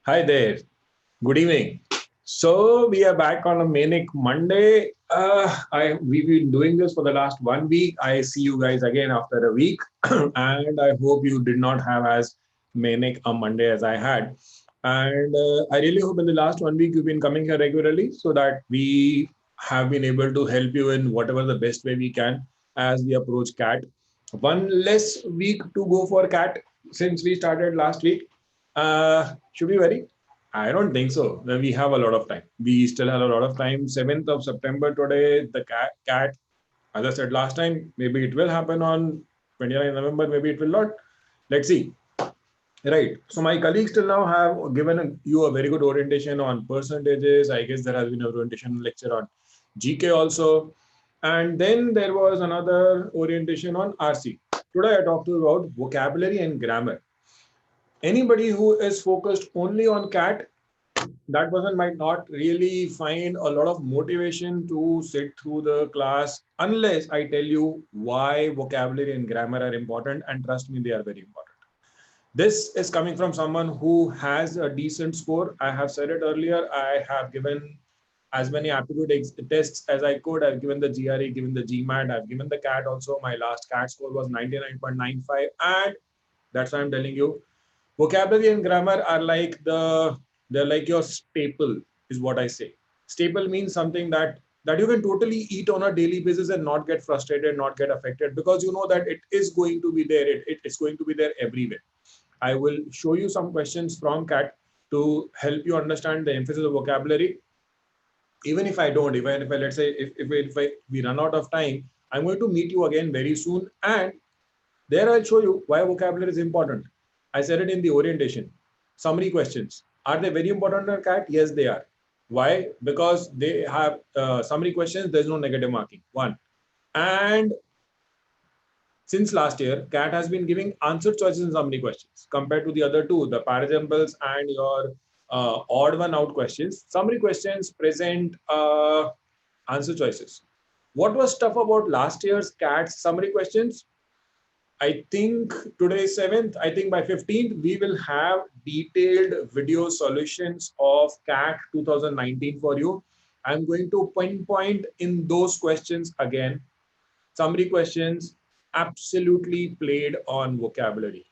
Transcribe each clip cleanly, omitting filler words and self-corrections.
Hi there. Good evening. So we are back on a Manic Monday. We've been doing this for the last 1 week. I see you guys again after a week, and I hope you did not have as manic a Monday as I had. And I really hope in the last 1 week you've been coming here regularly so that we have been able to help you in whatever the best way we can as we approach CAT. One less week to go for CAT since we started last week. Should we worry? I don't think so. We have a lot of time. We still have a lot of time. 7th of September today, the CAT, as I said last time, maybe it will happen on 29th November, maybe it will not. Let's see. Right. So my colleagues till now have given you a very good orientation on percentages. I guess there has been a orientation lecture on GK also. And then there was another orientation on RC. Today I talked to you about vocabulary and grammar. Anybody who is focused only on CAT, that person might not really find a lot of motivation to sit through the class unless I tell you why vocabulary and grammar are important, and trust me, they are very important. This is coming from someone who has a decent score. I have said it earlier. I have given as many aptitude tests as I could. I've given the GRE, given the GMAT, I've given the CAT also. My last CAT score was 99.95, and that's why I'm telling you vocabulary and grammar are like they're like your staple, is what I say. Staple means something that you can totally eat on a daily basis and not get frustrated, not get affected, because you know that it is going to be there. It's going to be there everywhere. I will show you some questions from CAT to help you understand the emphasis of vocabulary. Even if I don't, even if I, let's say, we run out of time, I'm going to meet you again very soon. And there I'll show you why vocabulary is important. I said it in the orientation. Summary questions. Are they very important on CAT? Yes, they are. Why? Because they have summary questions, there's no negative marking. One. And since last year, CAT has been giving answer choices in summary questions compared to the other two, the paraexamples and your odd one out questions. Summary questions present answer choices. What was tough about last year's CAT summary questions? I think today is 7th. I think by 15th, we will have detailed video solutions of CAT 2019 for you. I'm going to pinpoint in those questions again. Summary questions absolutely played on vocabulary.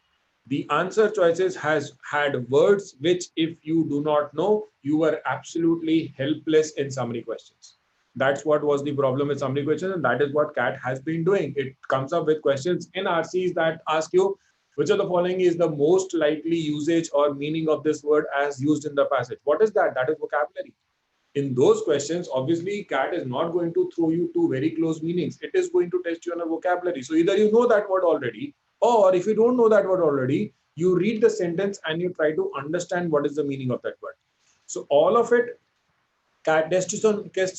The answer choices has had words which, if you do not know, you are absolutely helpless in summary questions. That's what was the problem with summary questions, and that is what CAT has been doing. It comes up with questions in RCs that ask you which of the following is the most likely usage or meaning of this word as used in the passage. What is that? That is vocabulary. In those questions, obviously, CAT is not going to throw you to very close meanings. It is going to test you on a vocabulary. So either you know that word already, or if you don't know that word already, you read the sentence and you try to understand what is the meaning of that word. So all of it, CAT tests on CAT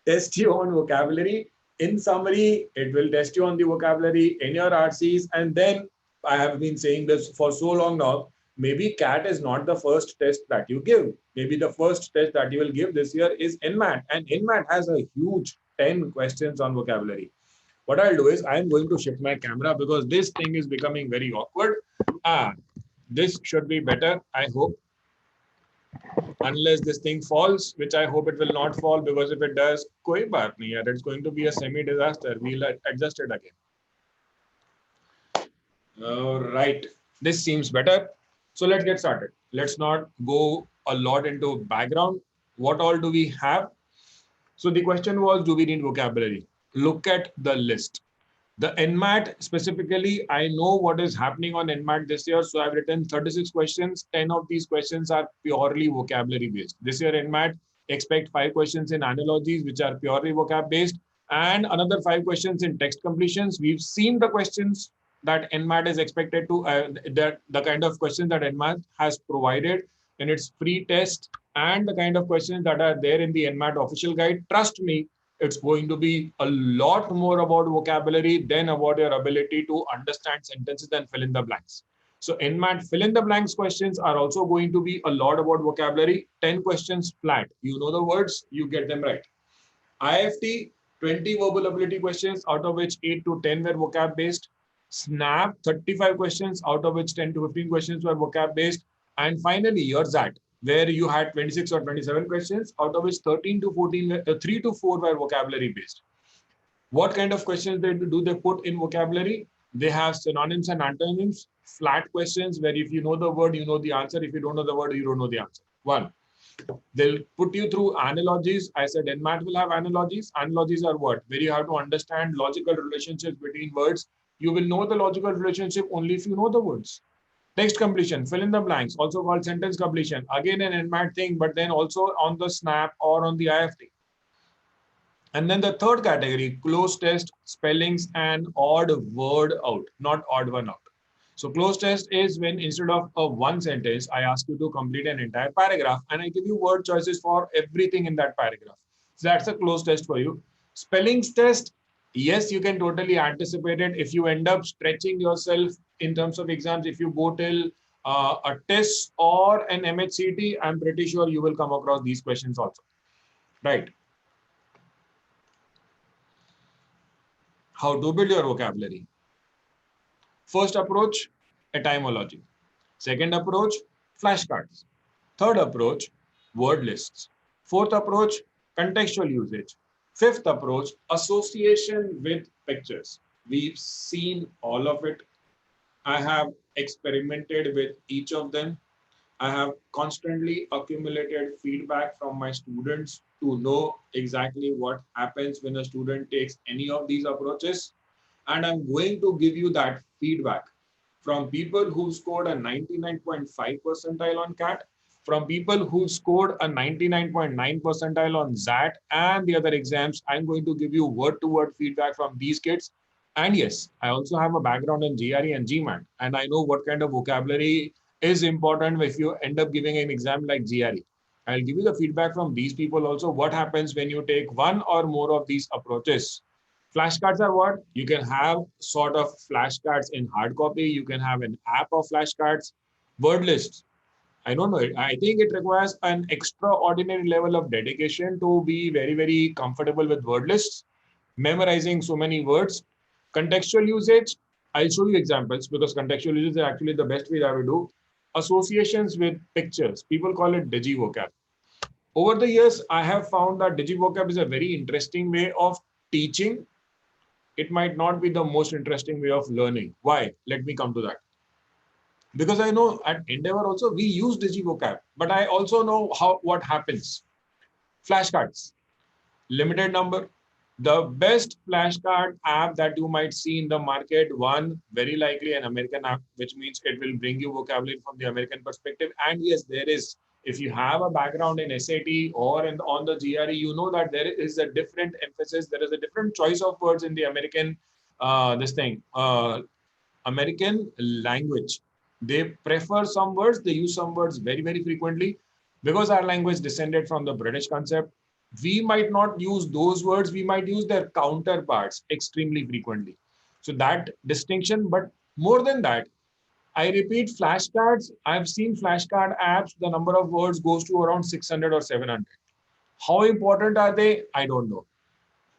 tests you on vocabulary. In summary, it will test you on the vocabulary in your RCs, and then I have been saying this for so long now. Maybe CAT is not the first test that you give. Maybe the first test that you will give this year is NMAT, and NMAT has a huge 10 questions on vocabulary. What I'll do is I'm going to shift my camera because this thing is becoming very awkward. This should be better, I hope, unless this thing falls, which I hope it will not fall, because if it does, koi baat nahi yaar, it's going to be a semi-disaster. We'll adjust it again. All right, this seems better. So let's get started. Let's not go a lot into background. What all do we have? So the question was, do we need vocabulary? Look at the list. The NMAT specifically, I know what is happening on NMAT this year. So I've written 36 questions. 10 of these questions are purely vocabulary based. This year NMAT, expect 5 questions in analogies, which are purely vocab based, and another 5 questions in text completions. We've seen the questions that NMAT is expected to, the kind of questions that NMAT has provided in its free test, and the kind of questions that are there in the NMAT official guide. Trust me, it's going to be a lot more about vocabulary than about your ability to understand sentences and fill in the blanks. So NMAT fill in the blanks questions are also going to be a lot about vocabulary. 10 questions flat. You know the words, you get them right. IFT, 20 verbal ability questions, out of which 8 to 10 were vocab based. Snap, 35 questions, out of which 10 to 15 questions were vocab based. And finally, your ZAT, where you had 26 or 27 questions, out of which 13 to 14, 3 to 4 were vocabulary based. What kind of questions do they put in vocabulary? They have synonyms and antonyms, flat questions where if you know the word, you know the answer. If you don't know the word, you don't know the answer. One. They'll put you through analogies. I said NMAT will have analogies. Analogies are what? Where you have to understand logical relationships between words. You will know the logical relationship only if you know the words. Text completion, fill in the blanks, also called sentence completion. Again, an NMAT thing, but then also on the snap or on the IFT. And then the third category, close test, spellings and odd word out, not odd one out. So close test is when instead of a one sentence, I ask you to complete an entire paragraph and I give you word choices for everything in that paragraph. So that's a close test for you. Spellings test, yes, you can totally anticipate it. If you end up stretching yourself in terms of exams, if you go till a test or an MHCT, I'm pretty sure you will come across these questions also, right? How to build your vocabulary. First approach, etymology. Second approach, flashcards. Third approach, word lists. Fourth approach, contextual usage. Fifth approach, association with pictures. We've seen all of it. I have experimented with each of them. I have constantly accumulated feedback from my students to know exactly what happens when a student takes any of these approaches. And I'm going to give you that feedback from people who scored a 99.5 percentile on CAT, from people who scored a 99.9 percentile on ZAT and the other exams. I'm going to give you word-to-word feedback from these kids. And yes, I also have a background in GRE and GMAT, and I know what kind of vocabulary is important if you end up giving an exam like GRE. I'll give you the feedback from these people also. What happens when you take one or more of these approaches? Flashcards are what? You can have sort of flashcards in hard copy. You can have an app of flashcards. Word lists. I don't know. I think it requires an extraordinary level of dedication to be very, very comfortable with word lists, memorizing so many words. Contextual usage, I'll show you examples because contextual usage is actually the best way I will do. Associations with pictures. People call it digivocab. Over the years, I have found that digivocab is a very interesting way of teaching. It might not be the most interesting way of learning. Why? Let me come to that. Because I know at Endeavor also we use digivocab, but I also know what happens. Flashcards, limited number. The best flashcard app that you might see in the market, one, very likely an American app, which means it will bring you vocabulary from the American perspective. And yes, there is, if you have a background in SAT or on the GRE, you know that there is a different emphasis, there is a different choice of words in the American, American language. They prefer some words, they use some words very, very frequently. Because our language descended from the British concept, we might not use those words, we might use their counterparts extremely frequently. So that distinction, but more than that, I repeat, flashcards, I've seen flashcard apps, the number of words goes to around 600 or 700. How important are they? I don't know.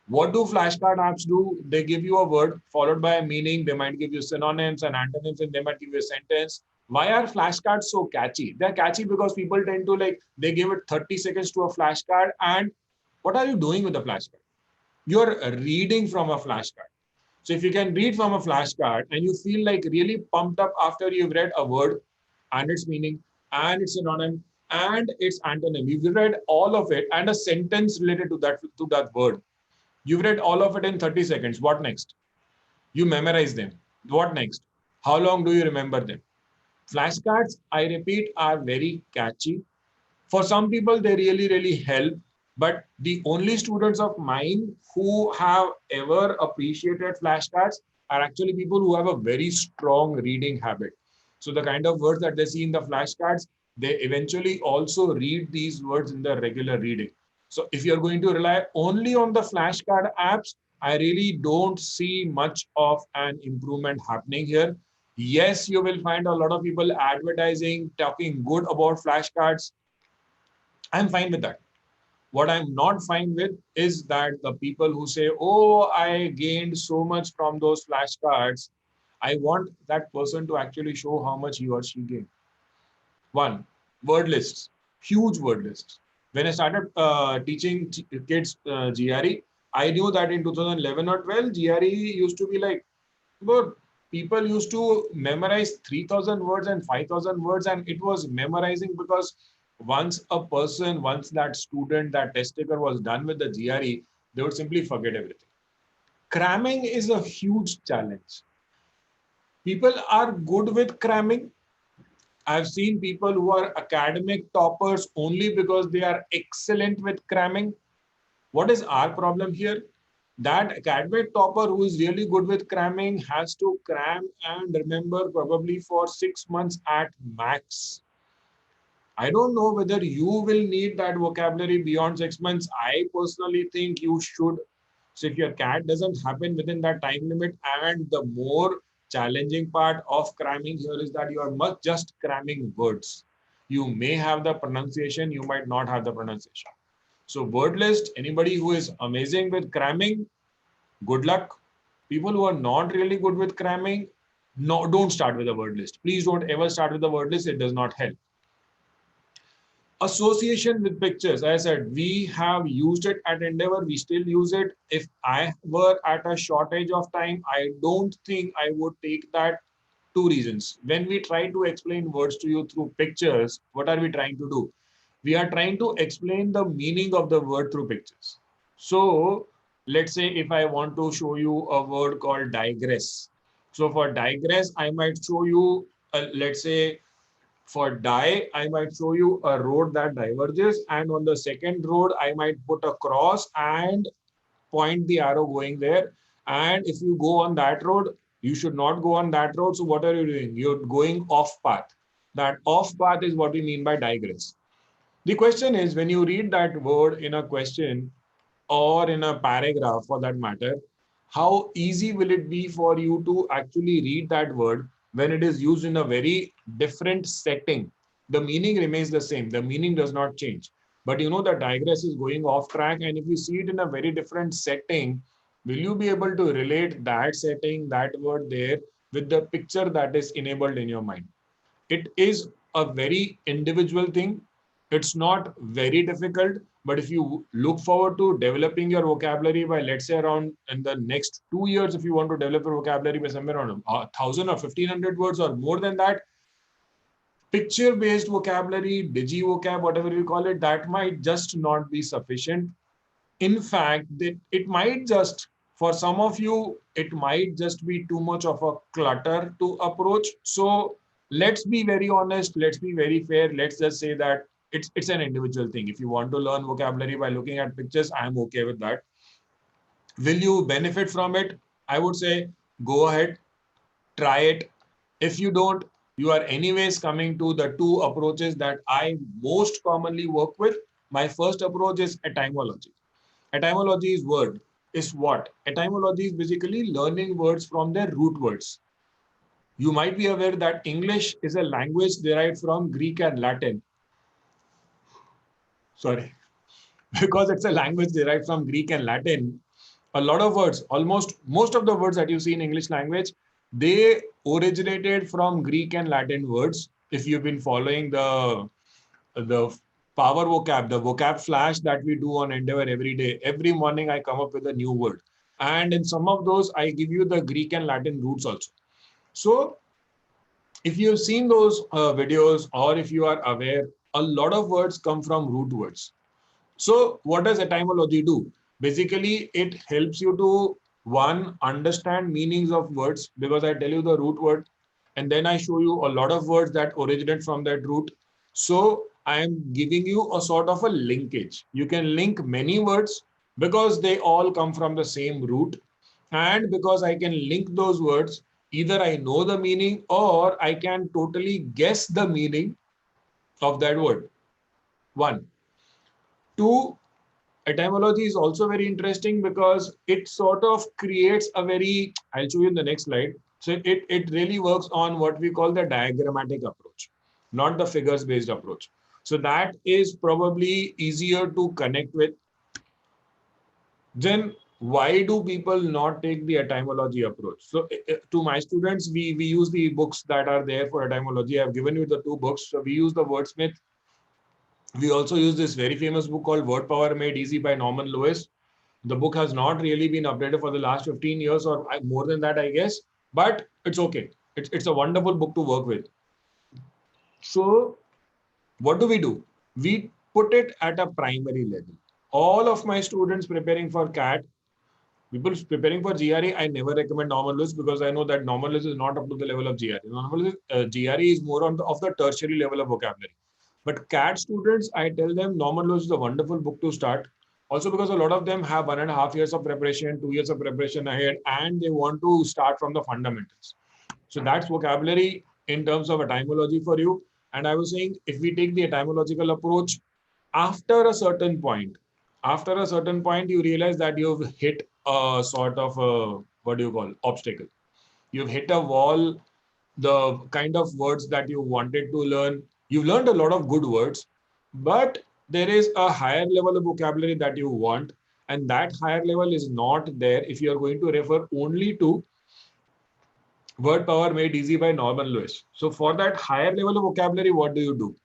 What do flashcard apps do? They give you a word followed by a meaning. They might give you synonyms and antonyms, and they might give you a sentence. Why are flashcards so catchy? They're catchy because people tend to they give it 30 seconds to a flashcard. And what are you doing with the flashcard? You're reading from a flashcard. So if you can read from a flashcard and you feel like really pumped up after you've read a word and its meaning and its synonym and its antonym, you've read all of it and a sentence related to that word. You've read all of it in 30 seconds. What next? You memorize them. What next? How long do you remember them? Flashcards, I repeat, are very catchy. For some people, they really, really help. But the only students of mine who have ever appreciated flashcards are actually people who have a very strong reading habit. So the kind of words that they see in the flashcards, they eventually also read these words in the regular reading. So if you're going to rely only on the flashcard apps, I really don't see much of an improvement happening here. Yes, you will find a lot of people advertising, talking good about flashcards. I'm fine with that. What I'm not fine with is that the people who say, oh, I gained so much from those flashcards. I want that person to actually show how much he or she gained. One, word lists, huge word lists. When I started teaching kids GRE, I knew that in 2011 or 12, GRE used to be like, but people used to memorize 3,000 words and 5,000 words, and it was memorizing because once that student, that test taker was done with the GRE, they would simply forget everything. Cramming is a huge challenge. People are good with cramming. I've seen people who are academic toppers only because they are excellent with cramming. What is our problem here? That academic topper who is really good with cramming has to cram and remember probably for 6 months at max. I don't know whether you will need that vocabulary beyond 6 months. I personally think you should. So if your CAT doesn't happen within that time limit, and the more challenging part of cramming here is that you are not just cramming words. You may have the pronunciation, you might not have the pronunciation. So word list, anybody who is amazing with cramming, good luck. People who are not really good with cramming, no, don't start with a word list. Please don't ever start with a word list. It does not help. Association with pictures. As I said, we have used it at Endeavor. We still use it. If I were at a shortage of time, I don't think I would take that. Two reasons. When we try to explain words to you through pictures, what are we trying to do? We are trying to explain the meaning of the word through pictures. So let's say if I want to show you a word called digress. So for digress, I might show you, let's say for die, I might show you a road that diverges, and on the second road, I might put a cross and point the arrow going there. And if you go on that road, you should not go on that road. So what are you doing? You're going off path. That off path is what we mean by digress. The question is, when you read that word in a question or in a paragraph for that matter, how easy will it be for you to actually read that word when it is used in a very different setting? The meaning remains the same. The meaning does not change. But you know the digress is going off track, and if you see it in a very different setting, will you be able to relate that setting, that word there with the picture that is enabled in your mind? It is a very individual thing. It's not very difficult, but if you look forward to developing your vocabulary by, let's say, around in the next 2 years, if you want to develop your vocabulary by somewhere around 1,000 or 1,500 words or more than that, picture-based vocabulary, digi vocab, whatever you call it, that might just not be sufficient. In fact, it might just, for some of you, it might just be too much of a clutter to approach. So let's be very honest, let's be very fair. Let's just say that it's an individual thing. If you want to learn vocabulary by looking at pictures, I'm okay with that. Will you benefit from it? I would say go ahead, try it. If you don't, you are anyways coming to the two approaches that I most commonly work with. My first approach is etymology. Etymology is what? Etymology is basically learning words from their root words. You might be aware that English is a language derived from Greek and Latin. Sorry. Because it's a language derived from Greek and Latin, a lot of words, almost most of the words that you see in English language, they originated from Greek and Latin words. If you've been following the power vocab, the vocab flash that we do on Endeavor every day, every morning I come up with a new word. And in some of those, I give you the Greek and Latin roots also. So if you've seen those videos, or if you are aware, a lot of words come from root words. So what does etymology do? Basically, it helps you to, one, understand meanings of words, because I tell you the root word, and then I show you a lot of words that originate from that root. So I am giving you a sort of a linkage. You can link many words because they all come from the same root. And because I can link those words, either I know the meaning or I can totally guess the meaning of that word. One. Two, etymology is also very interesting because it sort of creates a very, I'll show you in the next slide. So it really works on what we call the diagrammatic approach, not the figures based approach. So that is probably easier to connect with. Then why do people not take the etymology approach? So to my students, we use the books that are there for etymology. I've given you the two books. So we use the Wordsmith. We also use this very famous book called Word Power Made Easy by Norman Lewis. The book has not really been updated for the last 15 years or more than that, I guess, but it's okay. It's a wonderful book to work with. So what do? We put it at a primary level. All of my students preparing for CAT, people preparing for GRE, I never recommend normal list because I know that normal list is not up to the level of GRE. Normal list, GRE is more on of the tertiary level of vocabulary. But CAT students, I tell them normal list is a wonderful book to start. Also because a lot of them have 1.5 years of preparation, 2 years of preparation ahead, and they want to start from the fundamentals. So that's vocabulary in terms of etymology for you. And I was saying, if we take the etymological approach, after a certain point, you realize that you've hit a sort of a, what do you call, obstacle. You've hit a wall, the kind of words that you wanted to learn. You've learned a lot of good words, but there is a higher level of vocabulary that you want. And that higher level is not there if you're going to refer only to Word Power Made Easy by Norman Lewis. So for that higher level of vocabulary, what do?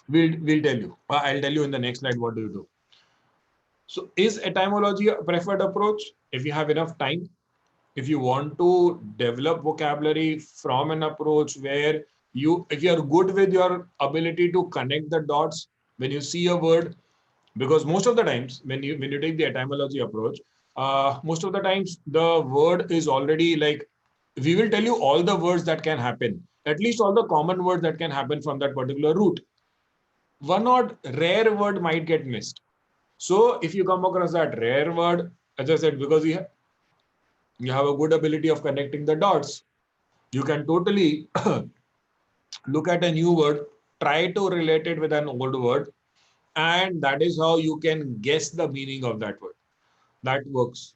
We'll tell you. I'll tell you in the next slide what do you do. So is etymology a preferred approach? If you have enough time, if you want to develop vocabulary from an approach where if you're good with your ability to connect the dots when you see a word, because most of the times when you take the etymology approach, most of the times the word is already like, we will tell you all the words that can happen, at least all the common words that can happen from that particular root. One odd rare word might get missed. So if you come across that rare word, as I said, because you have a good ability of connecting the dots, you can totally look at a new word, try to relate it with an old word, and that is how you can guess the meaning of that word. That works.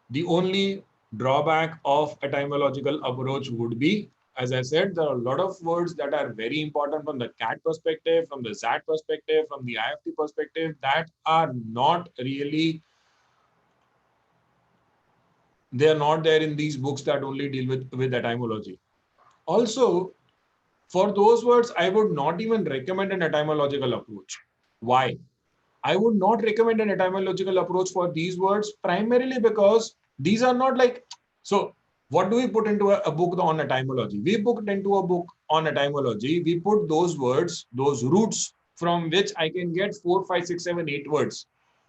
The only drawback of etymological approach would be, as I said, there are a lot of words that are very important from the CAT perspective, from the ZAT perspective, from the IFT perspective, that are not really, they are not there in these books that only deal with etymology. Also, for those words, I would not even recommend an etymological approach. Why? I would not recommend an etymological approach for these words, primarily because these are not like, so what do we put into a book on etymology? We put into a book on etymology, we put those words, those roots from which I can get 4, 5, 6, 7, 8 words.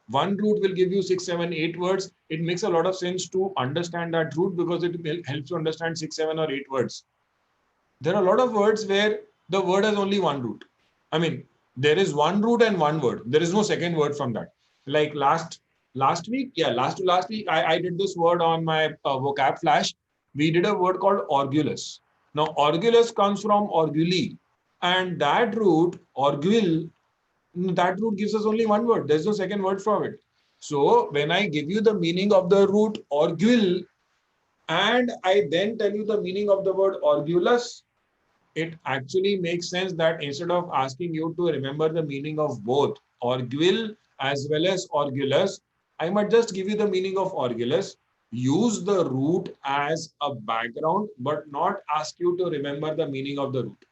One root will give you 6, 7, 8 words. It makes a lot of sense to understand that root because it helps you understand 6, 7 or 8 words. There are a lot of words where the word has only one root. I mean, there is one root and one word. There is no second word from that. Like last week, last week, I did this word on my vocab flash. We did a word called orgulous. Now, orgulous comes from orguli, and that root, orgul, that root gives us only one word. There's no second word from it. So when I give you the meaning of the root orgul, and I then tell you the meaning of the word orgulous, it actually makes sense that instead of asking you to remember the meaning of both orguil as well as orgulous, I might just give you the meaning of orgulous, use the root as a background, but not ask you to remember the meaning of the root.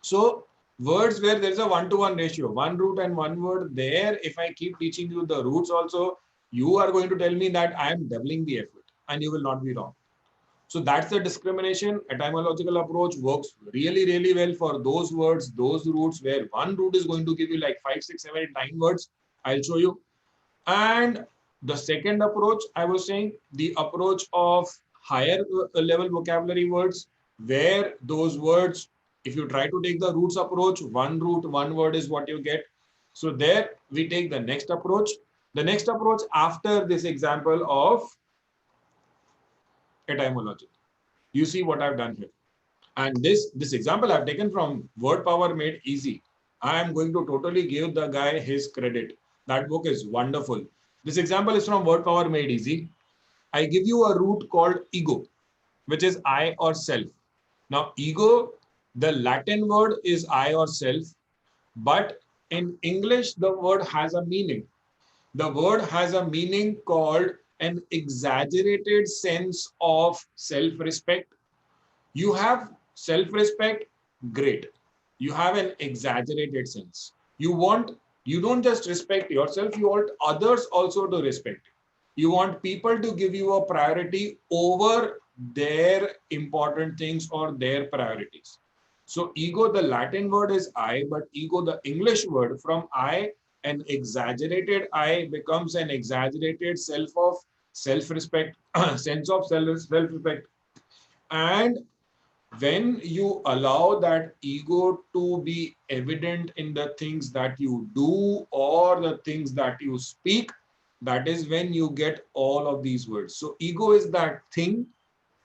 So words where there is a 1-to-1 ratio, one root and one word, there, if I keep teaching you the roots also, you are going to tell me that I am doubling the effort and you will not be wrong. So that's the discrimination. Etymological approach works really, really well for those words, those roots where one root is going to give you like 5, 6, 7, 8, 9 words. I'll show you. And the second approach, I was saying, the approach of higher level vocabulary words, where those words, if you try to take the roots approach, one root, one word is what you get. So there we take the next approach. The next approach after this example of etymology. You see what I've done here. And this example I've taken from Word Power Made Easy. I am going to totally give the guy his credit. That book is wonderful. This example is from Word Power Made Easy. I give you a root called ego, which is I or self. Now, ego, the Latin word is I or self, but in English, the word has a meaning. The word has a meaning called an exaggerated sense of self-respect. You have self-respect, great. You have an exaggerated sense. You don't just respect yourself, you want others also to respect you. You want people to give you a priority over their important things or their priorities. So ego, the Latin word is I, but ego, the English word from I, an exaggerated I becomes an exaggerated self of self-respect, sense of self-respect. And when you allow that ego to be evident in the things that you do or the things that you speak, that is when you get all of these words. So ego is that thing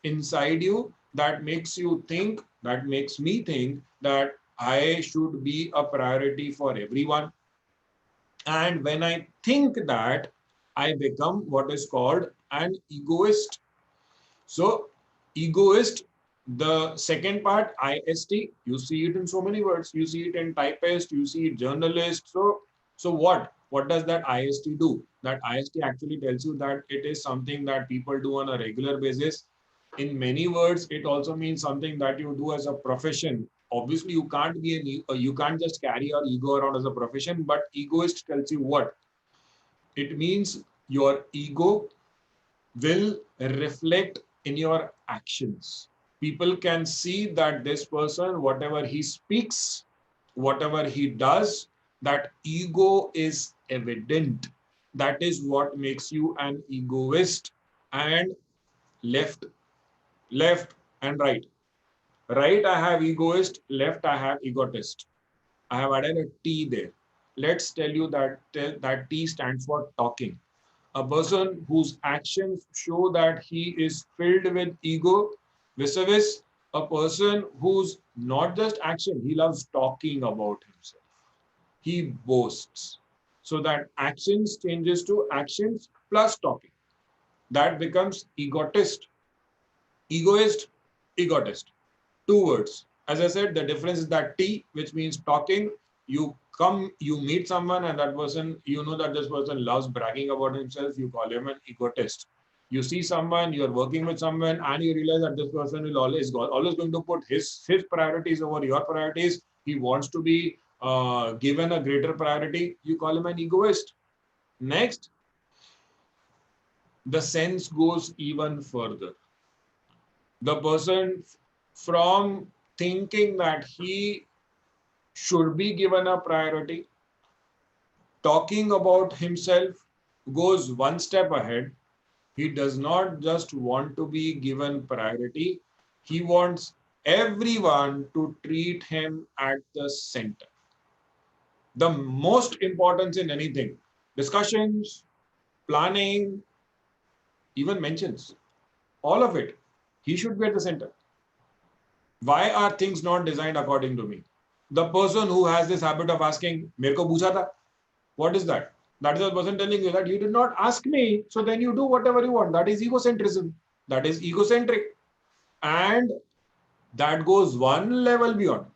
inside you that makes you think, that makes me think that I should be a priority for everyone. And when I think that, I become what is called an egoist. So egoist, the second part, IST, you see it in so many words. You see it in typist, you see it journalist. So what? What does that IST do? That IST actually tells you that it is something that people do on a regular basis. In many words, it also means something that you do as a profession. Obviously, you can't just carry your ego around as a profession, but egoist tells you what? It means your ego will reflect in your actions. People can see that this person, whatever he speaks, whatever he does, that ego is evident. That is what makes you an egoist. And left, left and right. Right, I have egoist. Left, I have egotist. I have added a T there. Let's tell you that that T stands for talking. A person whose actions show that he is filled with ego, vis-a-vis a person who's not just action, he loves talking about himself. He boasts. So that actions changes to actions plus talking. That becomes egotist. Egoist, egotist. Two words. As I said, the difference is that T, which means talking. You meet someone, and that person, you know that this person loves bragging about himself. You call him an egotist. You see someone, you're working with someone, and you realize that this person will always going to put his priorities over your priorities. He wants to be given a greater priority. You call him an egoist. Next, the sense goes even further. The person from thinking that he should be given a priority, talking about himself, goes one step ahead. He does not just want to be given priority, he wants everyone to treat him at the center. The most importance in anything, discussions, planning, even mentions, all of it, he should be at the center. Why are things not designed according to me? The person who has this habit of asking, "Mere ko pucha tha." What is that? That is the person telling you that you did not ask me, so then you do whatever you want. That is egocentrism. That is egocentric. And that goes one level beyond.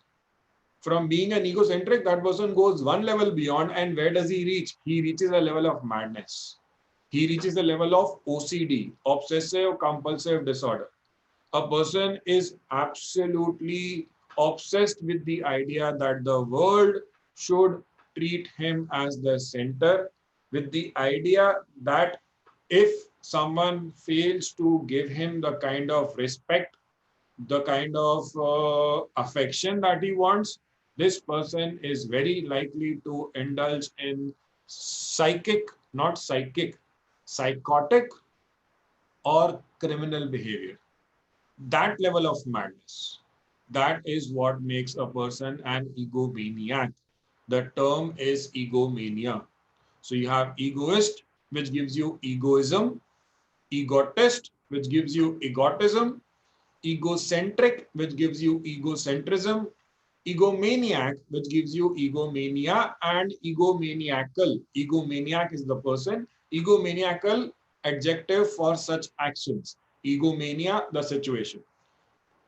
From being an egocentric, that person goes one level beyond. And where does he reach? He reaches a level of madness. He reaches the level of OCD, obsessive compulsive disorder. A person is absolutely obsessed with the idea that the world should treat him as the center, with the idea that if someone fails to give him the kind of respect, the kind of affection that he wants, this person is very likely to indulge in psychotic or criminal behavior. That level of madness, that is what makes a person an egomaniac. The term is egomania. So you have egoist, which gives you egoism, egotist, which gives you egotism, egocentric, which gives you egocentrism, egomaniac, which gives you egomania, and egomaniacal. Egomaniac is the person, egomaniacal adjective for such actions. Egomania, the situation.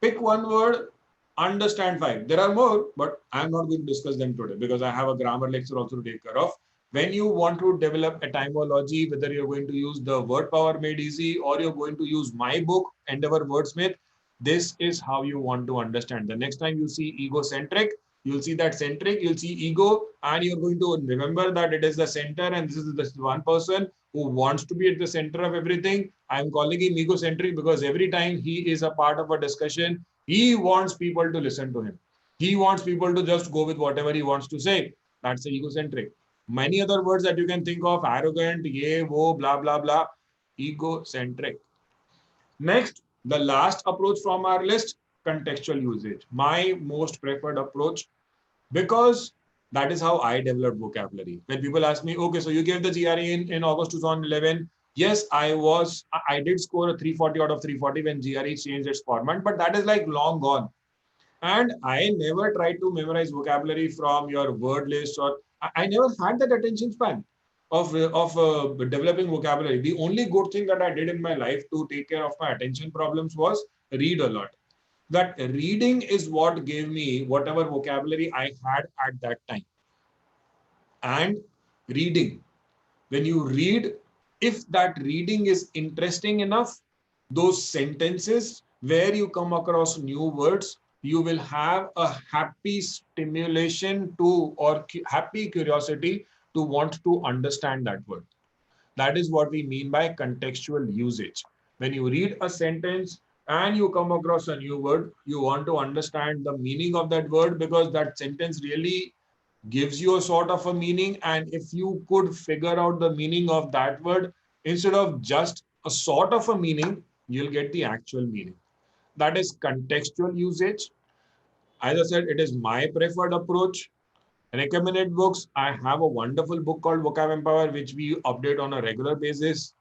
Pick one word, understand five. There are more, but I'm not going to discuss them today because I have a grammar lecture also to take care of. When you want to develop a typology, whether you're going to use the word power made easy or you're going to use my book, Endeavor Wordsmith, this is how you want to understand. The next time you see egocentric, you'll see that centric, you'll see ego, and you're going to remember that it is the center and this is the one person who wants to be at the center of everything. I'm calling him egocentric because every time he is a part of a discussion, he wants people to listen to him. He wants people to just go with whatever he wants to say. That's the egocentric. Many other words that you can think of, arrogant, ye, wo, blah, blah, blah, egocentric. Next, the last approach from our list, contextual usage. My most preferred approach because that is how I developed vocabulary. When people ask me, okay, so you gave the GRE in August 2011. Yes, I did score a 340 out of 340 when GRE changed its format, but that is like long gone. And I never tried to memorize vocabulary from your word list, or I never had that attention span of developing vocabulary. The only good thing that I did in my life to take care of my attention problems was read a lot. That reading is what gave me whatever vocabulary I had at that time. And reading, when you read, if that reading is interesting enough, those sentences where you come across new words, you will have a happy stimulation to or happy curiosity to want to understand that word. That is what we mean by contextual usage. When you read a sentence and you come across a new word, you want to understand the meaning of that word because that sentence really gives you a sort of a meaning. And if you could figure out the meaning of that word instead of just a sort of a meaning, you'll get the actual meaning. That is contextual usage. As I said, it is my preferred approach. Recommended books. I have a wonderful book called Vocab Empower, which we update on a regular basis.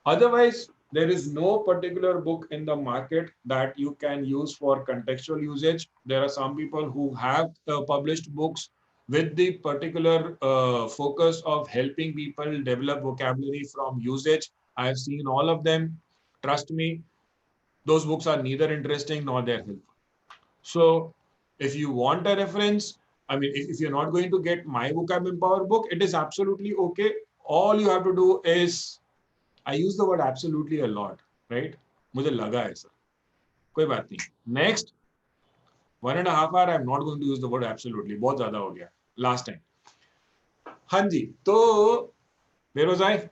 Otherwise, there is no particular book in the market that you can use for contextual usage. There are some people who have published books with the particular focus of helping people develop vocabulary from usage. I have seen all of them. Trust me, those books are neither interesting nor they're helpful. So if you want a reference, I mean, if you're not going to get my Vocab Empower book, it is absolutely okay. All you have to do is, I use the word absolutely a lot, right? मुझे लगा ऐसा, कोई बात नहीं. Next, 1.5 hour, I'm not going to use the word absolutely. बहुत ज़्यादा हो गया. Last time. हाँ जी, तो where was I?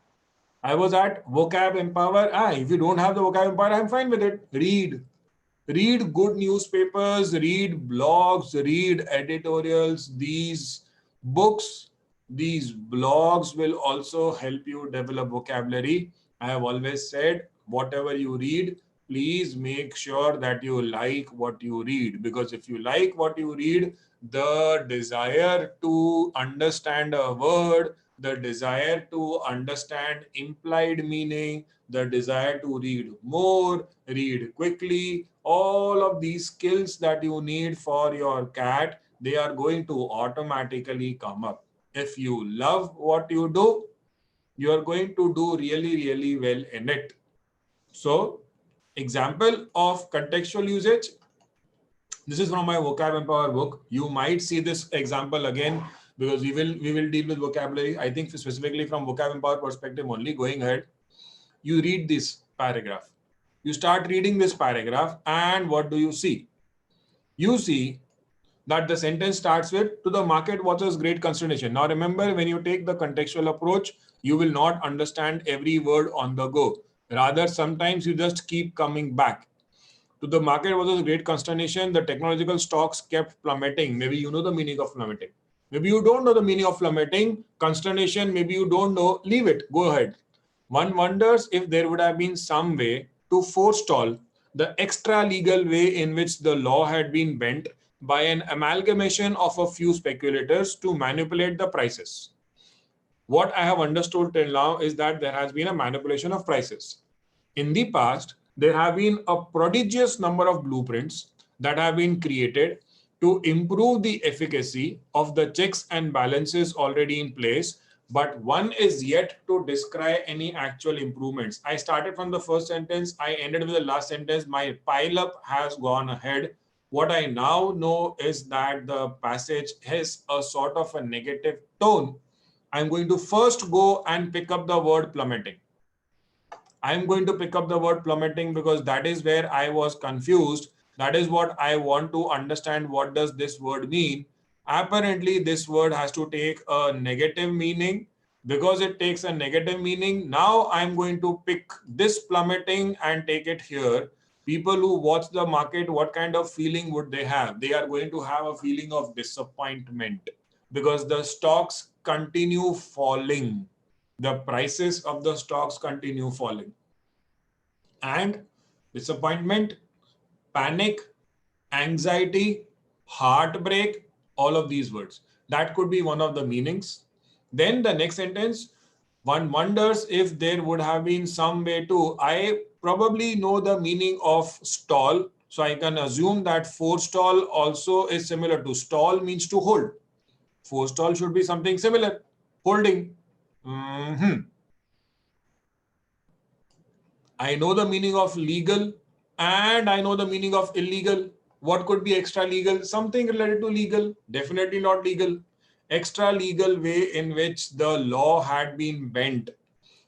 I was at Vocab Empower. If you don't have the Vocab Empower, I'm fine with it. Read good newspapers, read blogs, read editorials. These books, these blogs will also help you develop vocabulary. I have always said, whatever you read, please make sure that you like what you read. Because if you like what you read, the desire to understand a word, the desire to understand implied meaning, the desire to read more, read quickly, all of these skills that you need for your cat, they are going to automatically come up. If you love what you do, you are going to do really, really well in it. So, example of contextual usage. This is from my Vocab Empower book. You might see this example again because we will deal with vocabulary. I think specifically from Vocab Empower perspective only. Going ahead, you read this paragraph. You start reading this paragraph, and what do you see? You see that the sentence starts with, to the market watcher's great consternation. Now remember, when you take the contextual approach, you will not understand every word on the go. Rather, sometimes you just keep coming back. To the market was a great consternation. The technological stocks kept plummeting. Maybe you know the meaning of plummeting. Maybe you don't know the meaning of plummeting. Consternation, maybe you don't know. Leave it. Go ahead. One wonders if there would have been some way to forestall the extra legal way in which the law had been bent by an amalgamation of a few speculators to manipulate the prices. What I have understood till now is that there has been a manipulation of prices. In the past, there have been a prodigious number of blueprints that have been created to improve the efficacy of the checks and balances already in place, but one is yet to describe any actual improvements. I started from the first sentence, I ended with the last sentence. My pile up has gone ahead. What I now know is that the passage has a sort of a negative tone. I'm going to first go and pick up the word plummeting. I'm going to pick up the word plummeting because that is where I was confused. That is what I want to understand. What does this word mean? Apparently, this word has to take a negative meaning. Because it takes a negative meaning, now I'm going to pick this plummeting and take it here. People who watch the market, what kind of feeling would they have? They are going to have a feeling of disappointment because the stocks continue falling. The prices of the stocks continue falling. And disappointment, panic, anxiety, heartbreak, all of these words. That could be one of the meanings. Then the next sentence, one wonders if there would have been some way to, I probably know the meaning of stall. So I can assume that forestall also is similar to stall means to hold. Forestall should be something similar, holding. I know the meaning of legal and I know the meaning of illegal. What could be extra legal? Something related to legal, definitely not legal. Extra legal way in which the law had been bent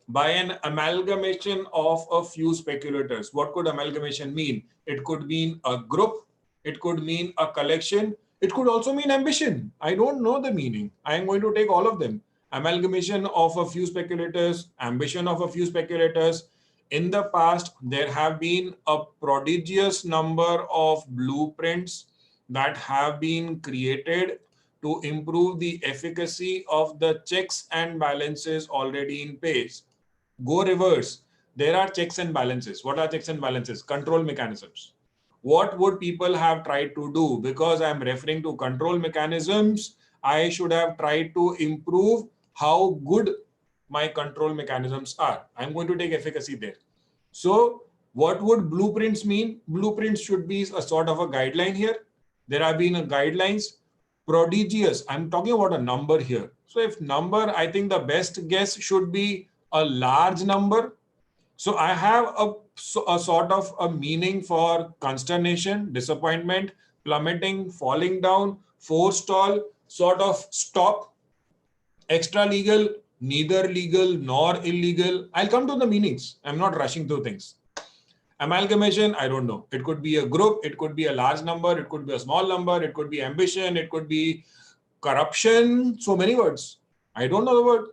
by an amalgamation of a few speculators. What could amalgamation mean? It could mean a group, it could mean a collection, it could also mean ambition. I don't know the meaning. I am going to take all of them. Amalgamation of a few speculators, ambition of a few speculators. In the past, there have been a prodigious number of blueprints that have been created to improve the efficacy of the checks and balances already in place. Go reverse. There are checks and balances. What are checks and balances? Control mechanisms. What would people have tried to do? Because I'm referring to control mechanisms, I should have tried to improve how good my control mechanisms are. I'm going to take efficacy there. So what would blueprints mean? Blueprints should be a sort of a guideline here. There have been guidelines. Prodigious. I'm talking about a number here. So if number, I think the best guess should be a large number. So I have a sort of a meaning for consternation, disappointment, plummeting, falling down, forestall, sort of stop, extra legal, neither legal nor illegal. I'll come to the meanings. I'm not rushing through things. Amalgamation, I don't know. It could be a group, it could be a large number, it could be a small number, it could be ambition, it could be corruption. So many words. I don't know the word.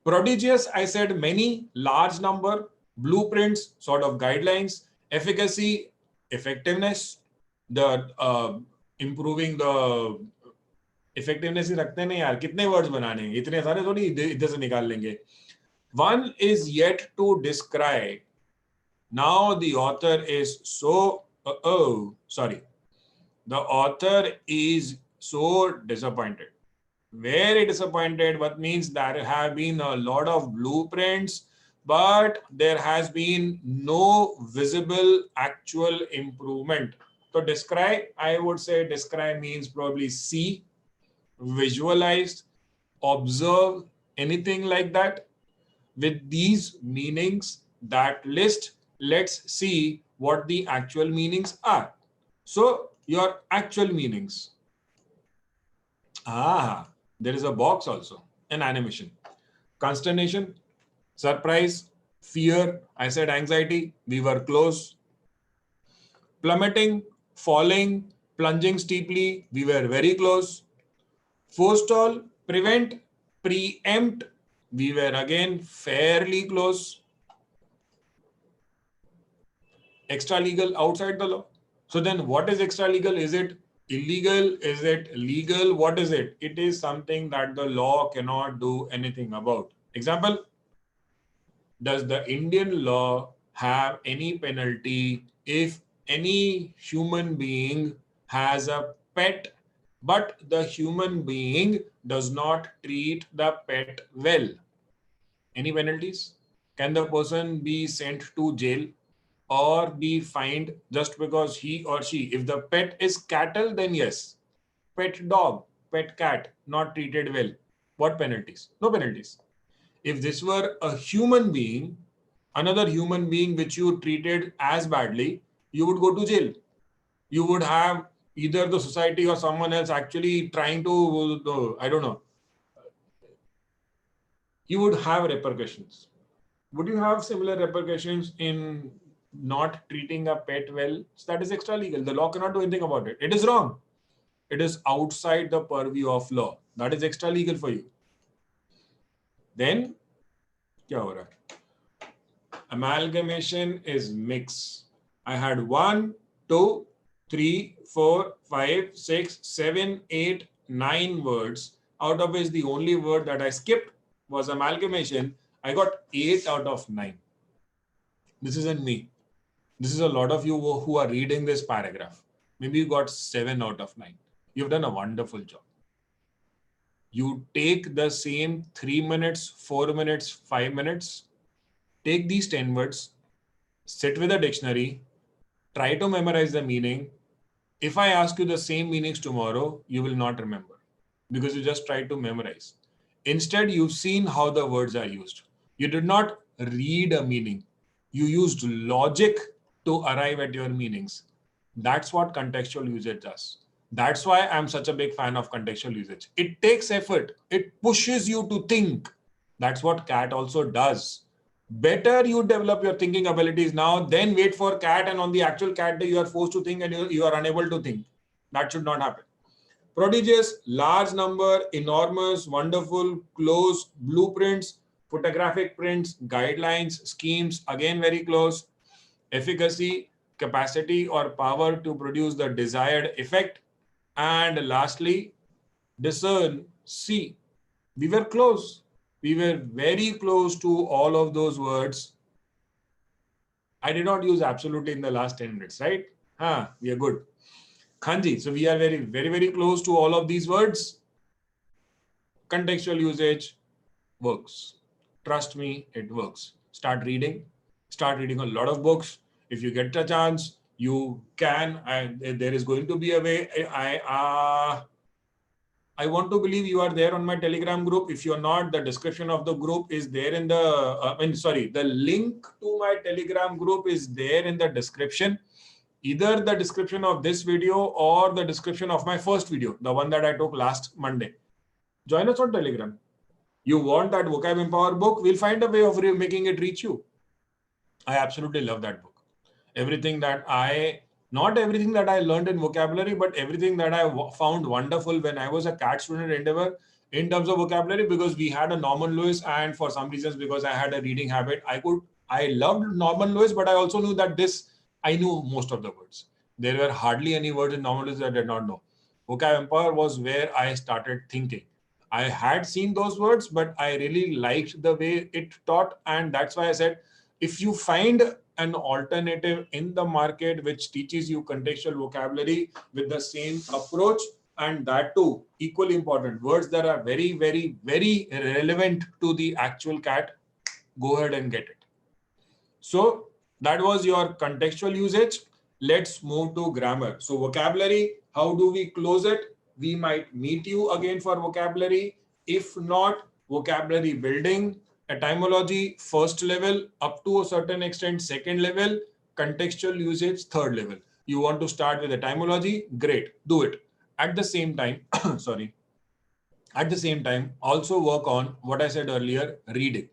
Prodigious, I said many, large number, blueprints, sort of guidelines, efficacy, effectiveness, the improving the effectiveness ही रखते नहीं यार कितने words बनाने हैं इतने सारे थोड़ी इधर से निकाल लेंगे. One is yet to describe. Now the author is so the author is so disappointed. Very disappointed, what means there have been a lot of blueprints, but there has been no visible actual improvement. So describe, I would say describe means probably see, visualize, observe, anything like that. With these meanings, that list, let's see what the actual meanings are. So your actual meanings. There is a box also, an animation. Consternation, surprise, fear, I said anxiety, we were close. Plummeting, falling, plunging steeply, we were very close. Forestall, prevent, preempt, we were again fairly close. Extra legal, outside the law. So then what is extra legal? Is it illegal? Is it legal? What is it? It is something that the law cannot do anything about. Example, does the Indian law have any penalty if any human being has a pet, but the human being does not treat the pet well? Any penalties? Can the person be sent to jail or be fined just because he or she, if the pet is cattle, then yes. Pet dog, pet cat, not treated well. What penalties? No penalties. If this were a human being, another human being which you treated as badly, you would go to jail. You would have either the society or someone else actually trying to, I don't know, you would have repercussions. Would you have similar repercussions in not treating a pet well? So that is extra legal. The law cannot do anything about it. It is wrong. It is outside the purview of law. That is extra legal for you. Then, क्या हो रहा है? Amalgamation is mix. I had 1, 2, 3, 4, 5, 6, 7, 8, 9 words, out of which the only word that I skipped was amalgamation. I got 8 out of 9. This isn't me. This is a lot of you who are reading this paragraph. Maybe you got 7 out of 9. You've done a wonderful job. You take the same 3 minutes, 4 minutes, 5 minutes, take these 10 words, sit with a dictionary, try to memorize the meaning. If I ask you the same meanings tomorrow, you will not remember because you just tried to memorize. Instead, you've seen how the words are used. You did not read a meaning. You used logic to arrive at your meanings. That's what contextual usage does. That's why I'm such a big fan of contextual usage. It takes effort. It pushes you to think. That's what CAT also does. Better you develop your thinking abilities now, then wait for CAT, and on the actual CAT day, you are forced to think and you are unable to think. That should not happen. Prodigious, large number, enormous, wonderful, close, blueprints, photographic prints, guidelines, schemes, again very close, efficacy, capacity or power to produce the desired effect, and lastly, discern, see. We were close. We were very close to all of those words. I did not use absolutely in the last 10 minutes, right? We are good. Khanji, so we are very, very, very close to all of these words. Contextual usage works. Trust me, it works. Start reading a lot of books. If you get a chance, you can. There is going to be a way. I want to believe you are there on my Telegram group. If you're not, the description of the group is there in the, the link to my Telegram group is there in the description. Either the description of this video or the description of my first video, the one that I took last Monday. Join us on Telegram. You want that Vocab Empower book? We'll find a way of making it reach you. I absolutely love that book. Not everything that I learned in vocabulary, but everything that I found wonderful when I was a CAT student at Endeavor in terms of vocabulary, because we had a Norman Lewis, and for some reasons, because I had a reading habit, I loved Norman Lewis, but I also knew that I knew most of the words. There were hardly any words in Norman Lewis that I did not know. Vocab Empower was where I started thinking. I had seen those words, but I really liked the way it taught, and that's why I said, if you find an alternative in the market which teaches you contextual vocabulary with the same approach, and that too, equally important, words that are very, very, very relevant to the actual CAT, go ahead and get it. So that was your contextual usage. Let's move to grammar. So vocabulary, how do we close it? We might meet you again for vocabulary. If not, vocabulary building, etymology, first level, up to a certain extent, second level, contextual usage, third level. You want to start with etymology? Great, do it. At the same time, also work on what I said earlier, reading.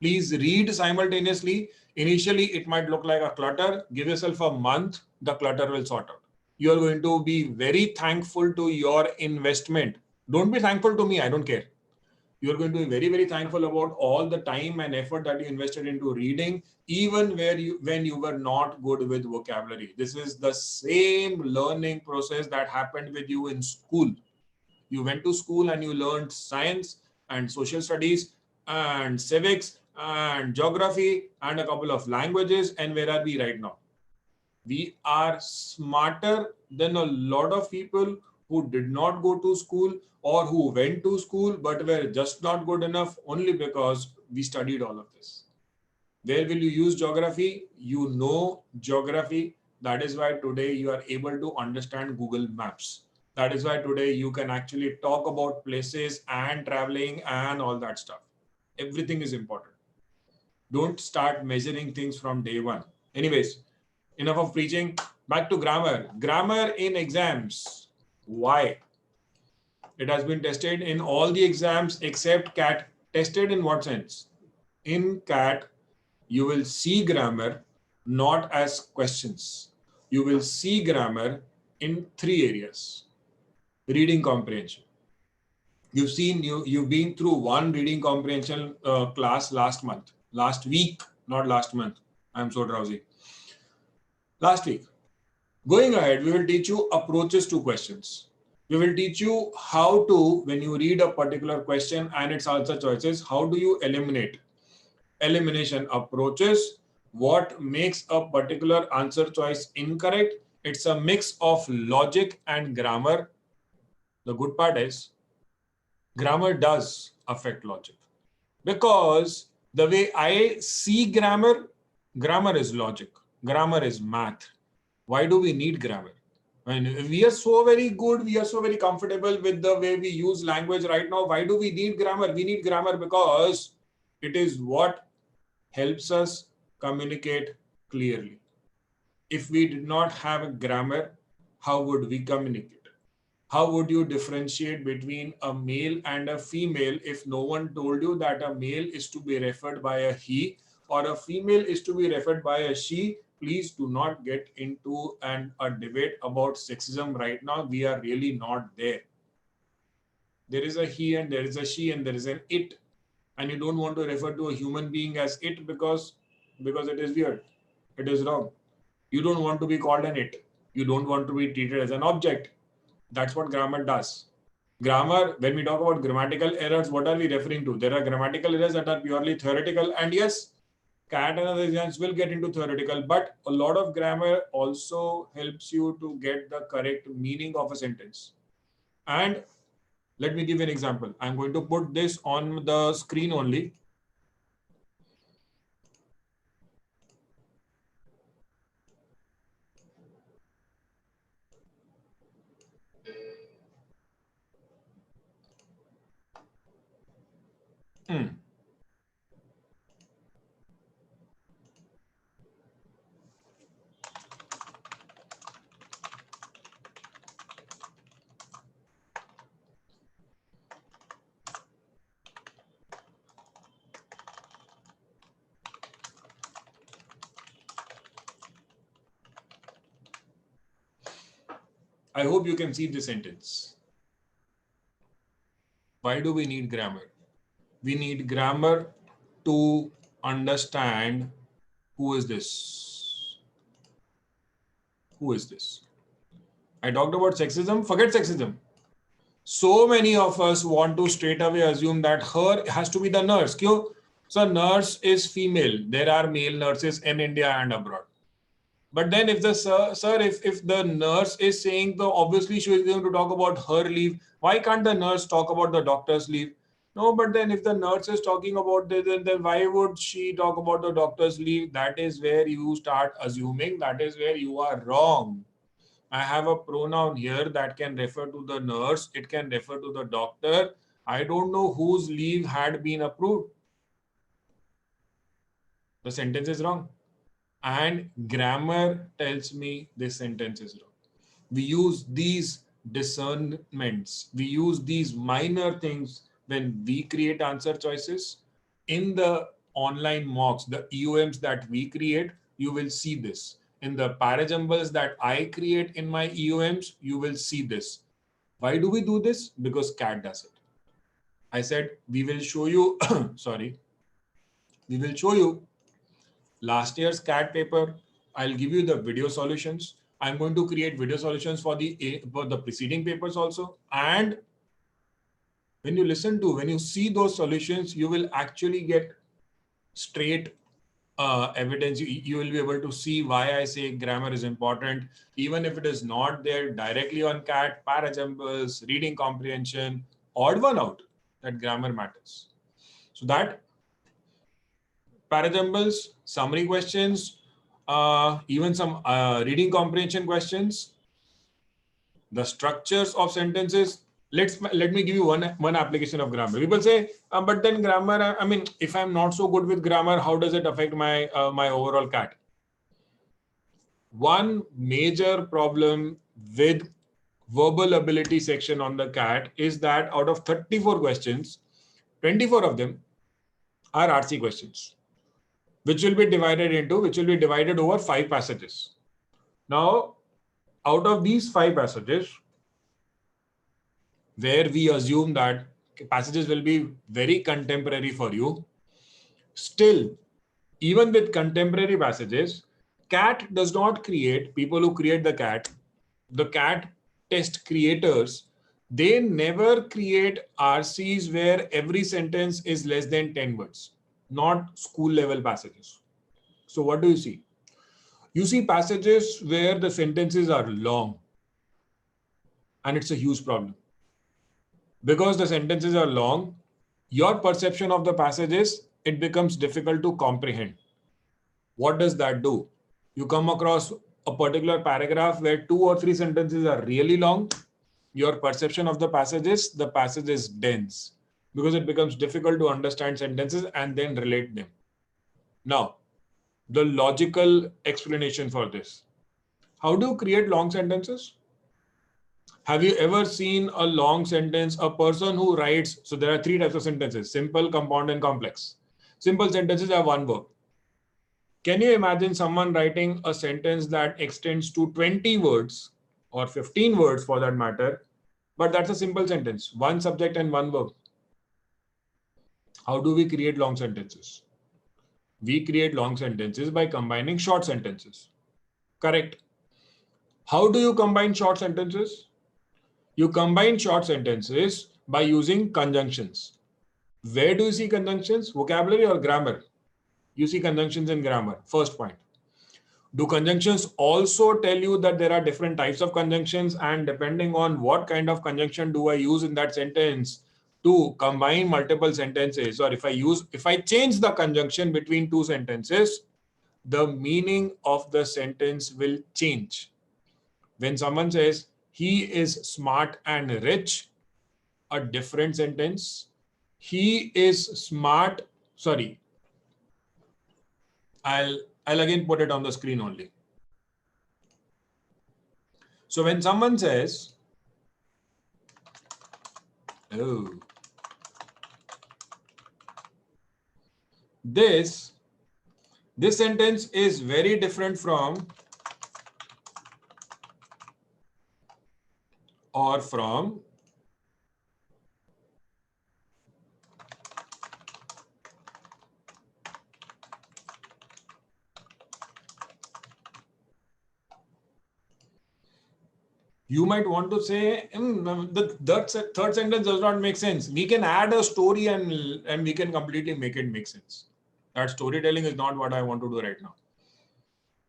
Please read simultaneously. Initially, it might look like a clutter. Give yourself a month, the clutter will sort out. You are going to be very thankful to your investment. Don't be thankful to me, I don't care. You're going to be very, very thankful about all the time and effort that you invested into reading, even when you were not good with vocabulary. This is the same learning process that happened with you in school. You went to school and you learned science and social studies and civics and geography and a couple of languages. And where are we right now? We are smarter than a lot of people who did not go to school or who went to school but were just not good enough only because we studied all of this. Where will you use geography? You know geography. That is why today you are able to understand Google Maps. That is why today you can actually talk about places and traveling and all that stuff. Everything is important. Don't start measuring things from day one. Anyways, enough of preaching. Back to grammar. Grammar in exams. Why? It has been tested in all the exams except CAT. Tested in what sense? In CAT, you will see grammar not as questions. You will see grammar in 3 areas. Reading comprehension. You've been through one reading comprehension class last week, not last month. I'm so drowsy. Last week. Going ahead, we will teach you approaches to questions. We will teach you how to, when you read a particular question and its answer choices, how do you eliminate? Elimination approaches. What makes a particular answer choice incorrect? It's a mix of logic and grammar. The good part is grammar does affect logic, because the way I see grammar, grammar is logic, grammar is math. Why do we need grammar? I mean, we are so very good, we are so very comfortable with the way we use language right now. Why do we need grammar? We need grammar because it is what helps us communicate clearly. If we did not have a grammar, how would we communicate? How would you differentiate between a male and a female if no one told you that a male is to be referred by a he or a female is to be referred by a she? Please do not get into a debate about sexism right now. We are really not there. There is a he and there is a she and there is an it. And you don't want to refer to a human being as it because it is weird. It is wrong. You don't want to be called an it. You don't want to be treated as an object. That's what grammar does. Grammar, when we talk about grammatical errors, what are we referring to? There are grammatical errors that are purely theoretical, and yes, CAT and other exams will get into theoretical, but a lot of grammar also helps you to get the correct meaning of a sentence. And let me give you an example. I'm going to put this on the screen only. I hope you can see the sentence. Why do we need grammar? We need grammar to understand who is this? Who is this? I talked about sexism. Forget sexism. So many of us want to straight away assume that her has to be the nurse. Kyun? So nurse is female. There are male nurses in India and abroad. But then if the if the nurse is saying, so obviously she is going to talk about her leave. Why can't the nurse talk about the doctor's leave? No, but then if the nurse is talking about this, then why would she talk about the doctor's leave? That is where you start assuming. That is where you are wrong. I have a pronoun here that can refer to the nurse. It can refer to the doctor. I don't know whose leave had been approved. The sentence is wrong. And grammar tells me this sentence is wrong. We use these discernments. We use these minor things when we create answer choices. In the online mocks, the EOMs that we create, you will see this. In the parajumbles that I create in my EOMs, you will see this. Why do we do this? Because CAT does it. I said, we will show you, sorry, we will show you last year's CAT paper. I'll give you the video solutions. I'm going to create video solutions for the preceding papers also. And when you when you see those solutions, you will actually get straight evidence. You will be able to see why I say grammar is important, even if it is not there directly on CAT, parajumbles, reading comprehension, odd one out, that grammar matters. So that parajumbles, summary questions, even some reading comprehension questions, the structures of sentences. Let me give you one application of grammar. People say, but then grammar, I mean, if I'm not so good with grammar, how does it affect my my overall CAT? One major problem with verbal ability section on the CAT is that out of 34 questions, 24 of them are RC questions, which will be divided over 5 passages. Now, out of these 5 passages, where we assume that passages will be very contemporary for you, still, even with contemporary passages, CAT does not create, people who create the CAT test creators, they never create RCs where every sentence is less than 10 words, not school level passages. So what do you see? You see passages where the sentences are long, and it's a huge problem. Because the sentences are long, your perception of the passages, it becomes difficult to comprehend. What does that do? You come across a particular paragraph where 2 or 3 sentences are really long. Your perception of the passage is dense because it becomes difficult to understand sentences and then relate them. Now, the logical explanation for this. How do you create long sentences? Have you ever seen a long sentence, a person who writes, so there are 3 types of sentences, simple, compound, and complex. Simple sentences have one verb. Can you imagine someone writing a sentence that extends to 20 words or 15 words for that matter, but that's a simple sentence, one subject and one verb? How do we create long sentences? We create long sentences by combining short sentences. Correct. How do you combine short sentences? You combine short sentences by using conjunctions. Where do you see conjunctions? Vocabulary or grammar? You see conjunctions in grammar. First point. Do conjunctions also tell you that there are different types of conjunctions, and depending on what kind of conjunction do I use in that sentence to combine multiple sentences, or if I change the conjunction between 2 sentences, the meaning of the sentence will change. When someone says he is smart and rich, a different sentence. He is smart. Sorry. I'll again put it on the screen only. So when someone says, oh, this sentence is very different from or from you might want to say the third sentence does not make sense. We can add a story and we can completely make it make sense. That storytelling is not what I want to do right now.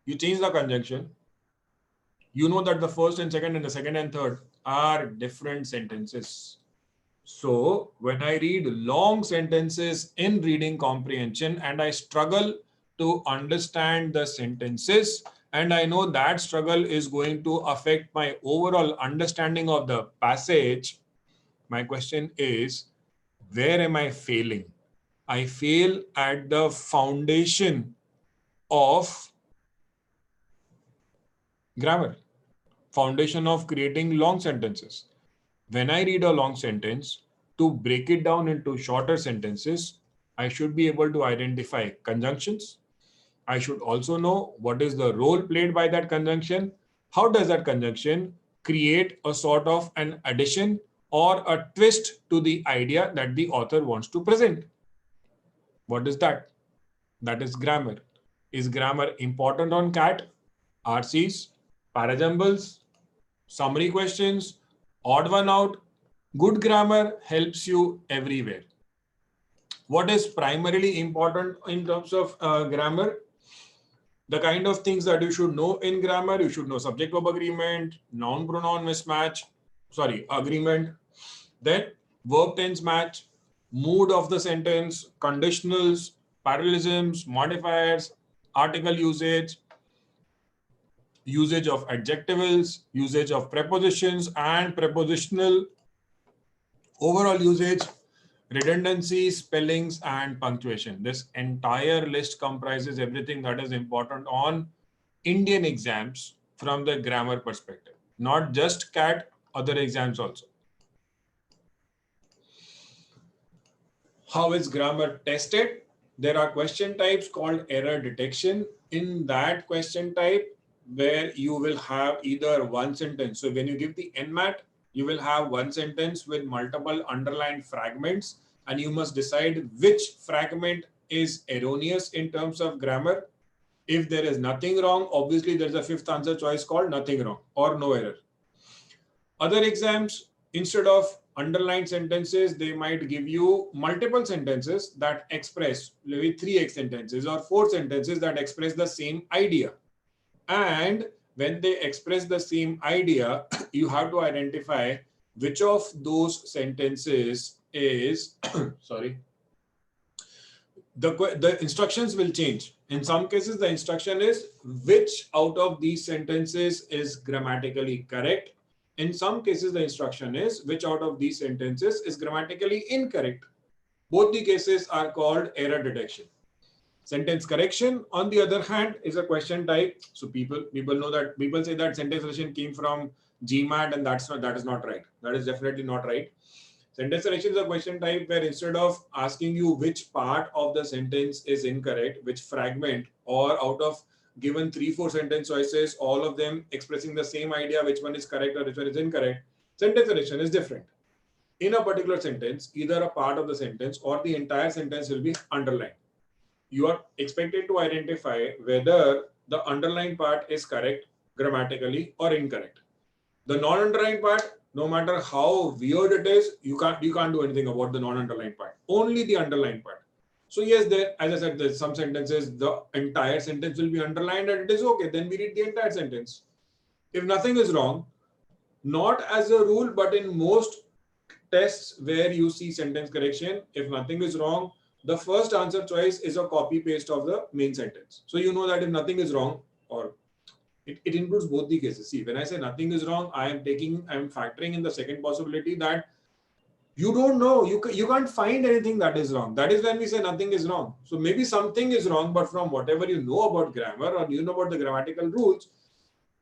You change the conjunction. You know that the first and second and the second and third are different sentences. So when I read long sentences in reading comprehension and I struggle to understand the sentences, and I know that struggle is going to affect my overall understanding of the passage, my question is, where am I failing? I fail at the foundation of grammar, foundation of creating long sentences. When I read a long sentence, to break it down into shorter sentences, I should be able to identify conjunctions. I should also know what is the role played by that conjunction. How does that conjunction create a sort of an addition or a twist to the idea that the author wants to present? What is that? That is grammar. Is grammar important on CAT, RCs, parajumbles, summary questions, odd one out? Good grammar helps you everywhere. What is primarily important in terms of grammar? The kind of things that you should know in grammar, you should know subject-verb agreement, noun-pronoun mismatch, agreement, then verb-tense match, mood of the sentence, conditionals, parallelisms, modifiers, article usage, usage of adjectivals, usage of prepositions and prepositional, overall usage, redundancy, spellings, and punctuation. This entire list comprises everything that is important on Indian exams from the grammar perspective, not just CAT, other exams also. How is grammar tested? There are question types called error detection. In that question type, where you will have either one sentence. So when you give the NMAT, you will have one sentence with multiple underlined fragments, and you must decide which fragment is erroneous in terms of grammar. If there is nothing wrong, obviously there's a fifth answer choice called nothing wrong or no error. Other exams, instead of underlined sentences, they might give you multiple sentences that express, maybe 3x sentences or 4 sentences that express the same idea. And when they express the same idea, you have to identify which of those sentences is, sorry, the instructions will change. In some cases, the instruction is which out of these sentences is grammatically correct. In some cases, the instruction is which out of these sentences is grammatically incorrect. Both the cases are called error detection. Sentence correction, on the other hand, is a question type. So people know that, people say that sentence correction came from GMAT, and that is not right. That is definitely not right. Sentence correction is a question type where instead of asking you which part of the sentence is incorrect, which fragment, or out of given 3-4 sentence choices, all of them expressing the same idea, which one is correct or which one is incorrect, sentence correction is different. In a particular sentence, either a part of the sentence or the entire sentence will be underlined. You are expected to identify whether the underlined part is correct grammatically or incorrect. The non-underlined part, no matter how weird it is, you can't do anything about the non-underlined part. Only the underlined part. So yes, there, as I said, there's some sentences, the entire sentence will be underlined and it is okay. Then we read the entire sentence. If nothing is wrong, not as a rule, but in most tests where you see sentence correction, if nothing is wrong, the first answer choice is a copy paste of the main sentence. So you know that if nothing is wrong, or it includes both the cases. See, when I say nothing is wrong, I am factoring in the second possibility that you don't know, you can't find anything that is wrong. That is when we say nothing is wrong. So maybe something is wrong, but from whatever you know about grammar or you know about the grammatical rules,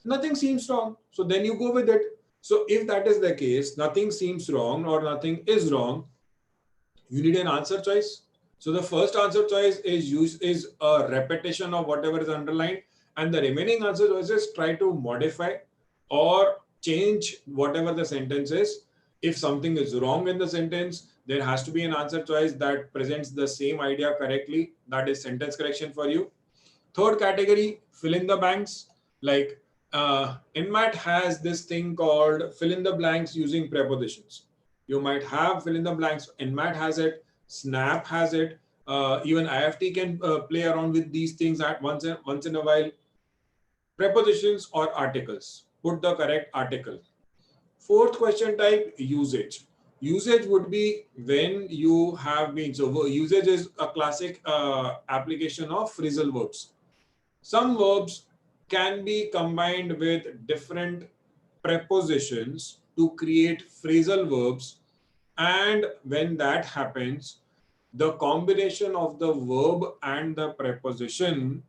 nothing seems wrong. So then you go with it. So if that is the case, nothing seems wrong or nothing is wrong, you need an answer choice. So the first answer choice is a repetition of whatever is underlined, and the remaining answer choices try to modify or change whatever the sentence is. If something is wrong in the sentence, there has to be an answer choice that presents the same idea correctly. That is sentence correction for you. Third category, fill in the blanks. Like NMAT has this thing called fill in the blanks using prepositions. You might have fill in the blanks. NMAT has it. Snap has it. Even IFT can play around with these things at once in a while. Prepositions or articles. Put the correct article. Fourth question type, usage. Usage would be when you have been, so usage is a classic application of phrasal verbs. Some verbs can be combined with different prepositions to create phrasal verbs, and when that happens, the combination of the verb and the preposition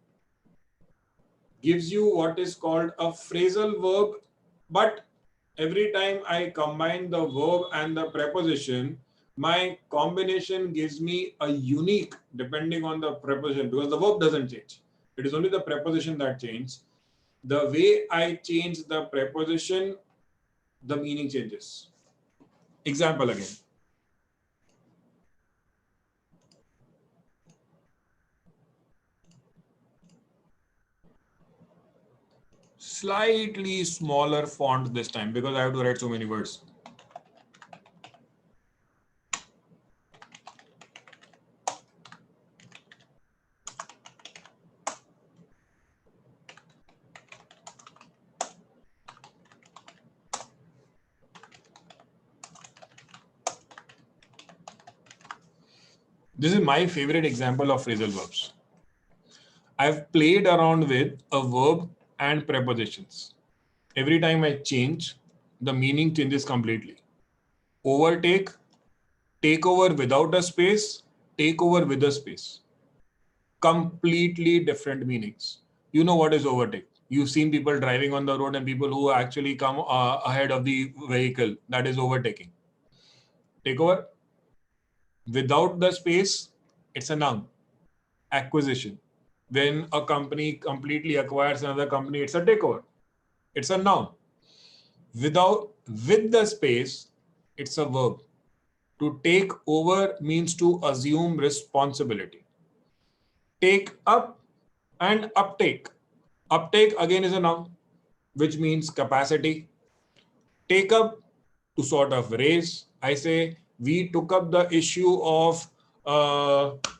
gives you what is called a phrasal verb. But every time I combine the verb and the preposition, my combination gives me a unique, depending on the preposition, because the verb doesn't change. It is only the preposition that changes. The way I change the preposition, the meaning changes. Example again. Slightly smaller font this time because I have to write so many words. This is my favorite example of phrasal verbs. I've played around with a verb and prepositions. Every time I change, the meaning changes completely. Overtake, take over without a space, take over with a space. Completely different meanings. You know what is overtake. You've seen people driving on the road and people who actually come ahead of the vehicle. That is overtaking. Take over. Without the space, it's a noun. Acquisition. When a company completely acquires another company, it's a takeover. It's a noun. With the space, it's a verb. To take over means to assume responsibility. Take up and uptake. Uptake again is a noun, which means capacity. Take up, to sort of raise. I say we took up the issue of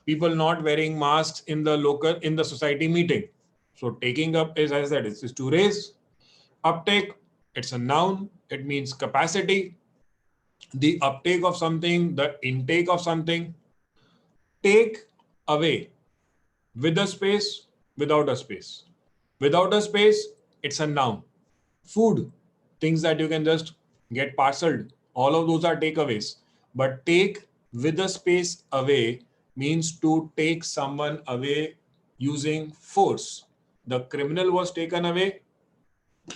people not wearing masks in the society meeting. So taking up is, as I said, is to raise. Uptake, it's a noun. It means capacity. The uptake of something, the intake of something. Take away, with a space, without a space. Without a space, it's a noun. Food, things that you can just get parceled, all of those are takeaways. But take with a space away means to take someone away using force. The criminal was taken away,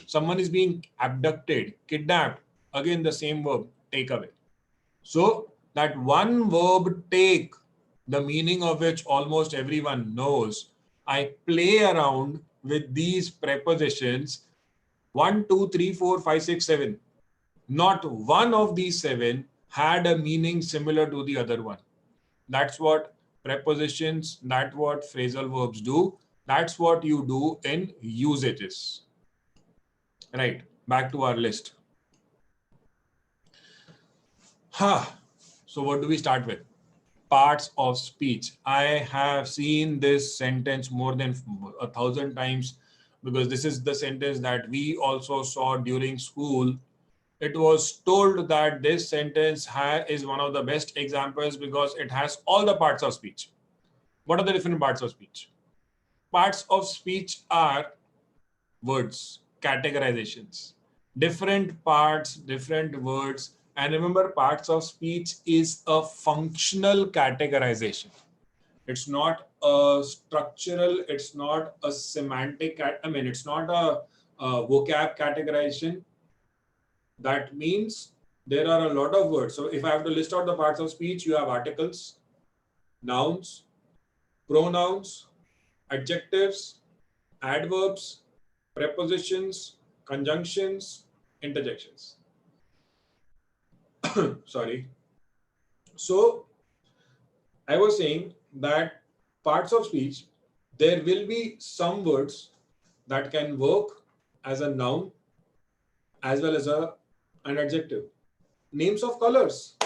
someone is being abducted, kidnapped. Again, the same verb, take away. So that one verb, take, the meaning of which almost everyone knows, I play around with these prepositions 1, 2, 3, 4, 5, 6, 7. Not one of these 7 had a meaning similar to the other one. That's what prepositions, that's what phrasal verbs do. That's what you do in usages. Right, back to our list. So what do we start with? Parts of speech. I have seen this sentence more than 1,000 times because this is the sentence that we also saw during school. It was told that this sentence is one of the best examples because it has all the parts of speech. What are the different parts of speech? Parts of speech are words, categorizations, different parts, different words. And remember, parts of speech is a functional categorization. It's not a structural, it's not a semantic, it's not a vocab categorization. That means there are a lot of words. So if I have to list out the parts of speech, you have articles, nouns, pronouns, adjectives, adverbs, prepositions, conjunctions, interjections. Sorry. So I was saying that parts of speech, there will be some words that can work as a noun as well as an adjective. Names of colors.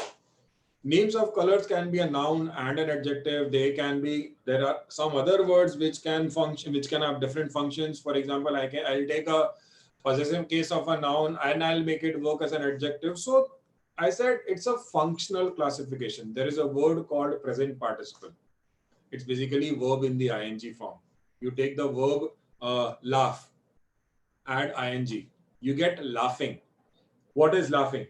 Names of colors can be a noun and an adjective. There are some other words which can function, which can have different functions. For example, I'll take a possessive case of a noun and I'll make it work as an adjective. So I said it's a functional classification. There is a word called present participle. It's basically verb in the ing form. You take the verb laugh, add ing, you get laughing. What is laughing?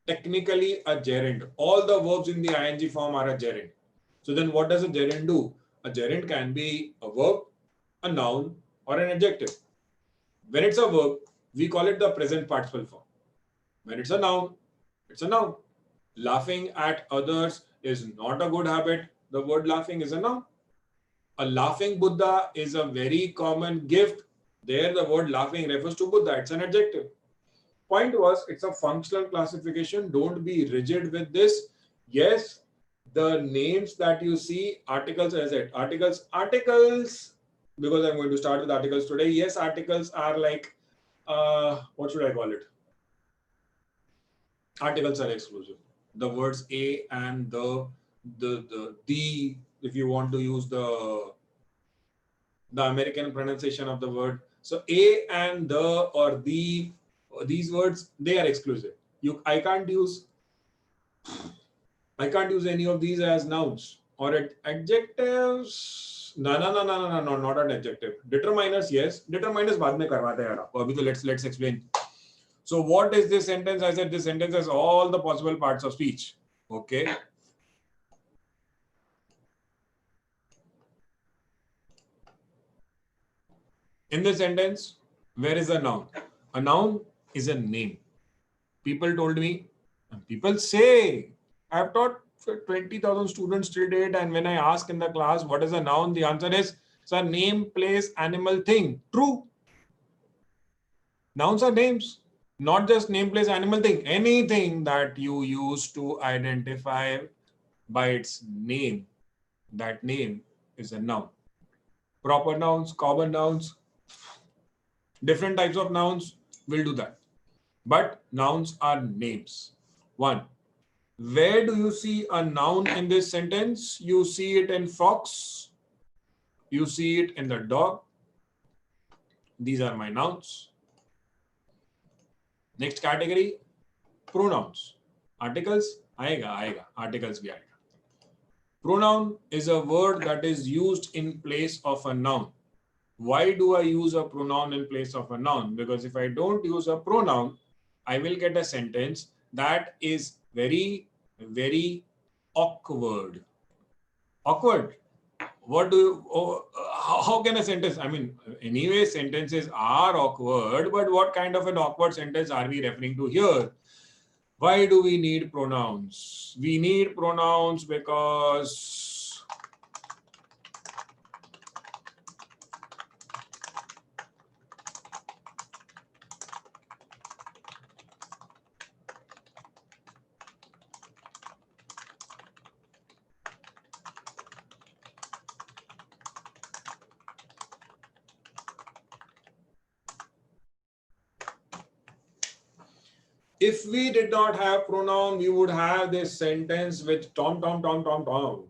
Technically a gerund. All the verbs in the ing form are a gerund. So then what does a gerund do? A gerund can be a verb, a noun, or an adjective. When it's a verb, we call it the present participle form. When it's a noun, it's a noun. Laughing at others is not a good habit. The word laughing is a noun. A laughing Buddha is a very common gift. There the word laughing refers to Buddha. It's an adjective. Point was, it's a functional classification. Don't be rigid with this. Yes, the names that you see, articles, as I said, articles, because I'm going to start with articles today. Yes, articles are like, what should I call it? Articles are exclusive. The words a and the, if you want to use the American pronunciation of the word. So a and the or the, these words, they are exclusive. I can't use any of these as nouns or adjectives. No, not an adjective. Determiners, yes. Determiners बाद में करवाते हैं यार. अभी तो let's explain. So what is this sentence? I said this sentence has all the possible parts of speech. Okay. In this sentence, where is a noun? A noun is a name. People told me, and people say, I've taught 20,000 students till date, and when I ask in the class what is a noun, the answer is, sir, name, place, animal, thing. True. Nouns are names, not just name, place, animal, thing. Anything that you use to identify by its name, that name is a noun. Proper nouns, common nouns, different types of nouns will do that. But nouns are names. One, where do you see a noun in this sentence? You see it in fox. You see it in the dog. These are my nouns. Next category, pronouns. Articles, आएगा. Articles भी आएगा. Pronoun is a word that is used in place of a noun. Why do I use a pronoun in place of a noun? Because if I don't use a pronoun, I will get a sentence that is very, very awkward. Awkward. What do you, how can a sentence, I mean, anyway, sentences are awkward, but what kind of an awkward sentence are we referring to here? Why do we need pronouns? We need pronouns because if we did not have pronoun, we would have this sentence with tom, tom, tom, tom, tom.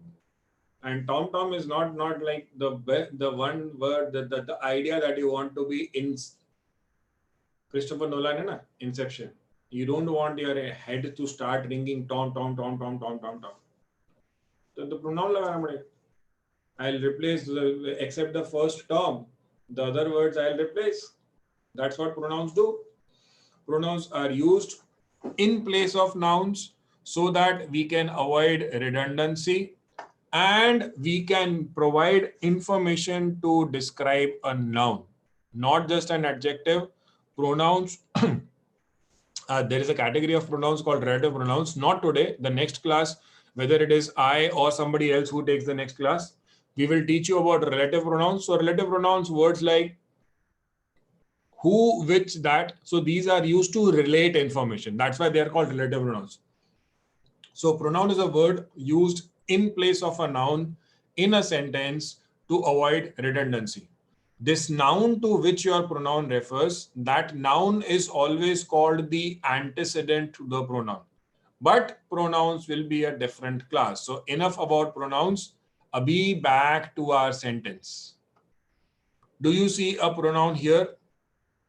And tom, tom is not like the one word, the idea that you want to be in. Christopher Nolan, hai na? Inception. You don't want your head to start ringing tom, tom, tom, tom, tom, tom, tom. So the pronoun lagana padega. I'll replace except the first tom. The other words I'll replace. That's what pronouns do. Pronouns are used in place of nouns so that we can avoid redundancy and we can provide information to describe a noun, not just an adjective. Pronouns, there is a category of pronouns called relative pronouns. Not today, the next class, whether it is I or somebody else who takes the next class, we will teach you about relative pronouns. So relative pronouns, words like who, which, that. So these are used to relate information. That's why they are called relative pronouns. So pronoun is a word used in place of a noun in a sentence to avoid redundancy. This noun to which your pronoun refers, that noun is always called the antecedent to the pronoun. But pronouns will be a different class. So enough about pronouns. Abhi, back to our sentence. Do you see a pronoun here?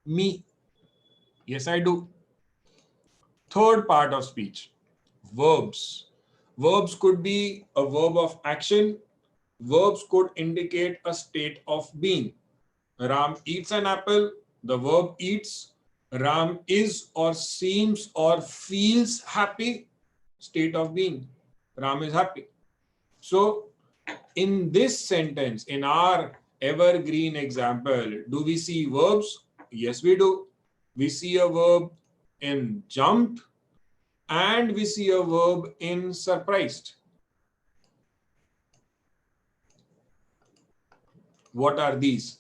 Me. Yes, I do. Third part of speech, verbs. Verbs could be a verb of action. Verbs could indicate a state of being. Ram eats an apple. The verb eats. Ram is or seems or feels happy. State of being. Ram is happy. So in this sentence, in our evergreen example, do we see verbs? Yes, we do. We see a verb in jumped and we see a verb in surprised. What are these?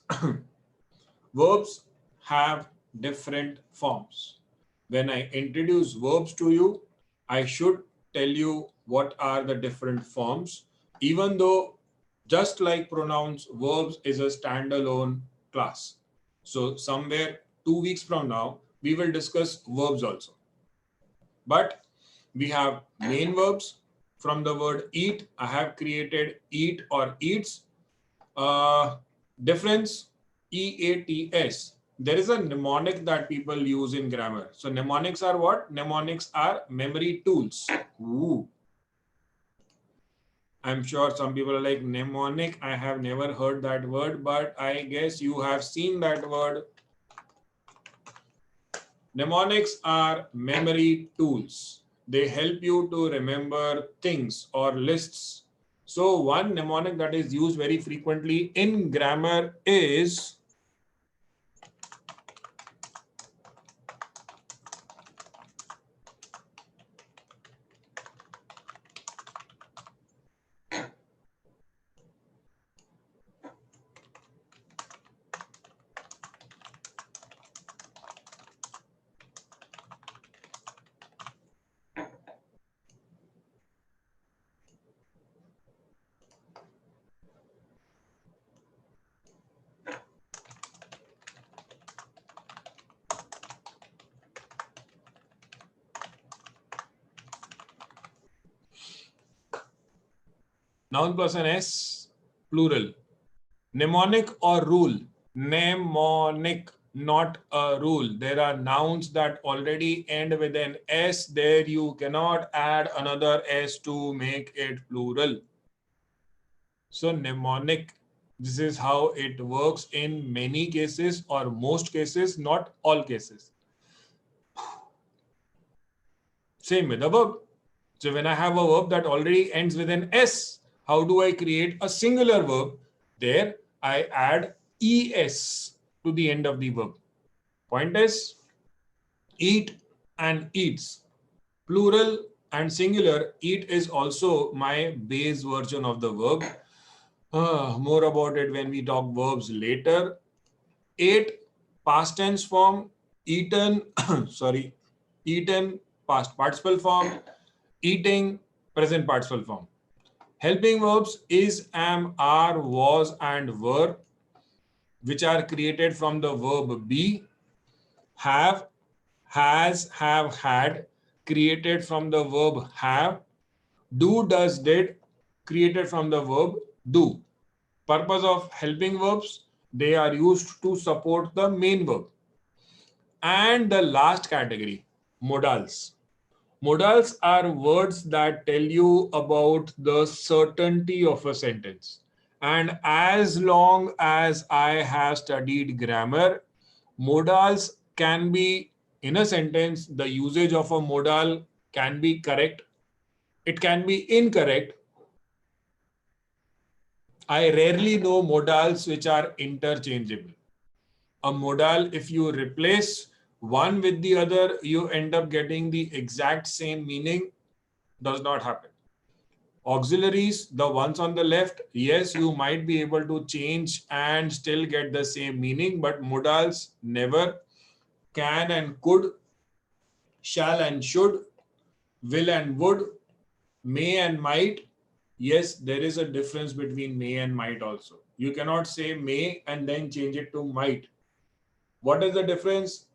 Verbs have different forms. When I introduce verbs to you, I should tell you what are the different forms, even though just like pronouns, verbs is a standalone class. So somewhere 2 weeks from now, we will discuss verbs also. But we have main verbs. From the word eat, I have created eat or eats. Difference, EATS. There is a mnemonic that people use in grammar. So mnemonics are what? Mnemonics are memory tools. Ooh. I'm sure some people are like, mnemonic, I have never heard that word, but I guess you have seen that word. Mnemonics are memory tools. They help you to remember things or lists. So one mnemonic that is used very frequently in grammar is Noun plus an S, plural. Mnemonic or rule? Mnemonic, not a rule. There are nouns that already end with an S. There you cannot add another S to make it plural. So mnemonic, this is how it works in many cases or most cases, not all cases. Same with a verb. So when I have a verb that already ends with an S, how do I create a singular verb? There I add ES to the end of the verb. Point is, eat and eats. Plural and singular, eat is also my base version of the verb. More about it when we talk verbs later. Ate, past tense form. Eaten, sorry, eaten, past participle form. Eating, present participle form. Helping verbs is, am, are, was, and were, which are created from the verb be. Have, has, have, had, created from the verb have. Do, does, did, created from the verb do. Purpose of helping verbs, they are used to support the main verb. And the last category, modals. Modals are words that tell you about the certainty of a sentence. And as long as I have studied grammar, modals can be in a sentence, the usage of a modal can be correct, it can be incorrect. I rarely know modals which are interchangeable. A modal, if you replace one with the other, you end up getting the exact same meaning. Does not happen. Auxiliaries, the ones on the left, yes, you might be able to change and still get the same meaning, but modals never. Can and could, shall and should, will and would, may and might. Yes, there is a difference between may and might also. You cannot say may and then change it to might. What is the difference?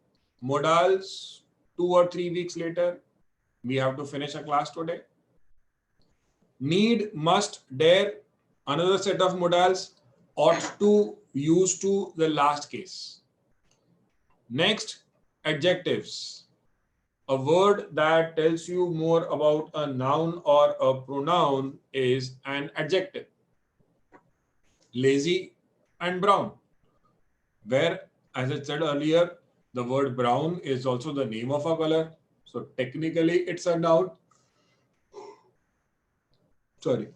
Modals, 2 or 3 weeks later, we have to finish a class today. Need, must, dare, another set of modals, ought to, used to, the last case. Next, adjectives. A word that tells you more about a noun or a pronoun is an adjective. Lazy and brown, where, as I said earlier, the word brown is also the name of a color. So technically it's a noun. Sorry.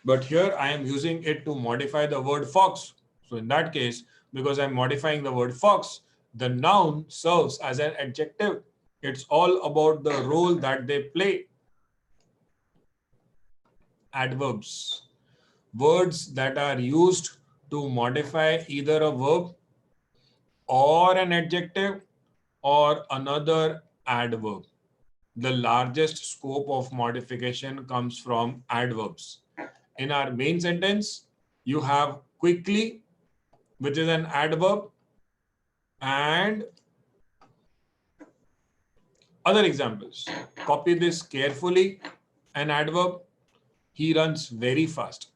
But here I am using it to modify the word fox. So in that case, because I'm modifying the word fox, the noun serves as an adjective. It's all about the role that they play. Adverbs. Words that are used to modify either a verb or an adjective or another adverb. The largest scope of modification comes from adverbs. In our main sentence, you have quickly, which is an adverb, and other examples. Copy this carefully. An adverb, he runs very fast.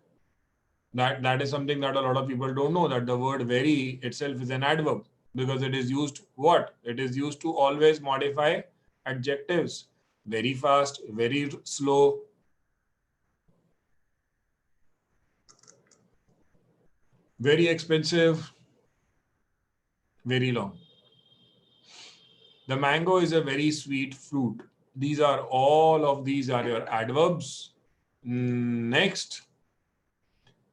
That is something that a lot of people don't know, that the word very itself is an adverb because it is used what? It is used to always modify adjectives. Very fast, very slow. Very expensive, very long. The mango is a very sweet fruit. These are all of these are your adverbs. Next,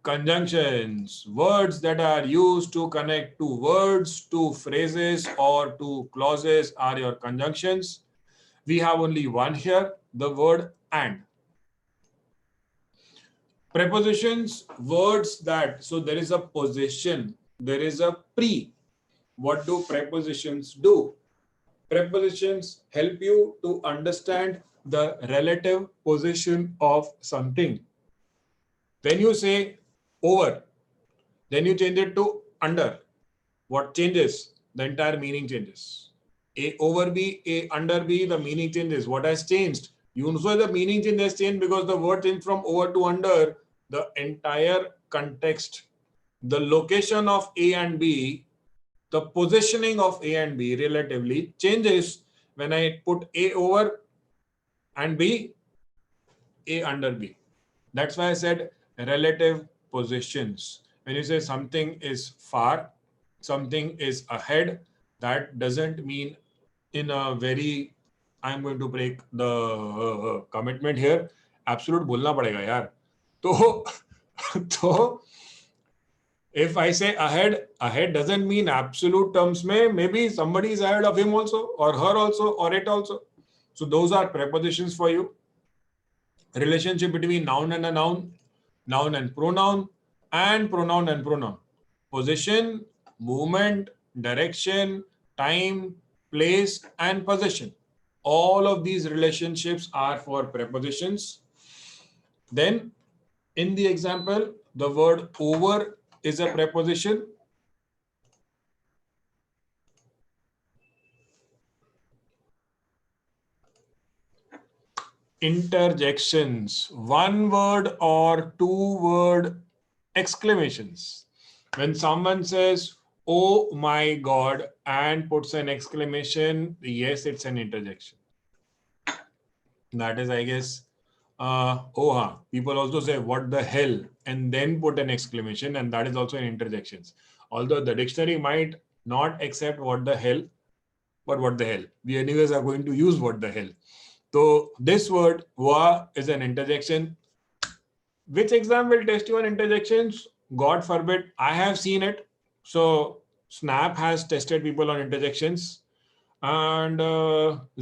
conjunctions. Words that are used to connect two words, to phrases, or to clauses are your conjunctions. We have only one here, the word and. Prepositions, words that, so there is a position, there is a pre. What do prepositions do? Prepositions help you to understand the relative position of something. When you say over, then you change it to under. What changes? The entire meaning changes. A over B, A under B, the meaning changes. What has changed? You know the meaning change has changed because the word changed from over to under. the entire context, the location of A and B, the positioning of A and B relatively changes when I put A over and B, A under B. That's why I said relative positions. When you say something is far, something is ahead, that doesn't mean in a very, I'm going to break the commitment here. Absolute बोलना पड़ेगा यार. तो if I say ahead, ahead doesn't mean absolute terms में maybe somebody is ahead of him also or her also or it also. So those are prepositions for you. Relationship between noun and a noun, noun and pronoun and pronoun. Position, movement, direction, time, place, and possession. All of these relationships are for prepositions. Then, in the example, the word over is a preposition. Interjections, one word or two word exclamations. When someone says, "Oh my God," and puts an exclamation, yes, it's an interjection. That is, I guess, oh, huh. People also say, "What the hell," and then put an exclamation, and that is also an interjection. Although the dictionary might not accept what the hell, but what the hell. We anyways are going to use what the hell. So this word "wa" is an interjection. Which exam will test you on interjections? God forbid. I have seen it. So Snap has tested people on interjections, and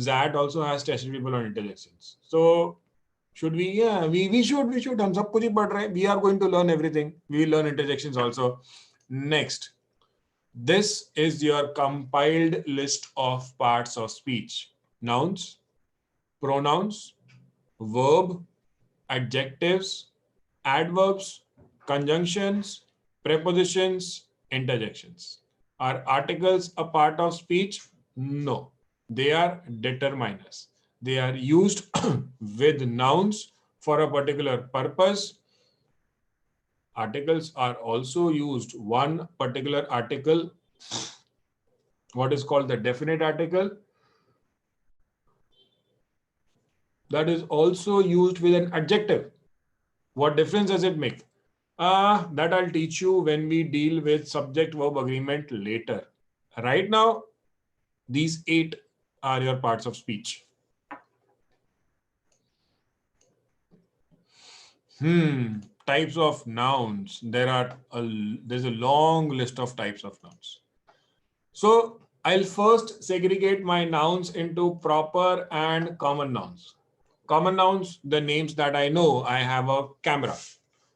Zat also has tested people on interjections. So should we? Yeah, we should. हम सब कुछ ही पढ़ रहे हैं. We are going to learn everything. We will learn interjections also. Next, this is your compiled list of parts of speech: nouns, pronouns, verb, adjectives, adverbs, conjunctions, prepositions, interjections. Are articles a part of speech? No, they are determiners. They are used with nouns for a particular purpose. Articles are also used, one particular article, what is called the definite article, that is also used with an adjective. What difference does it make? That I'll teach you when we deal with subject-verb agreement later. Right now, these 8 are your parts of speech. Types of nouns. There's a long list of types of nouns. So I'll first segregate my nouns into proper and common nouns. Common nouns, the names that I know. I have a camera,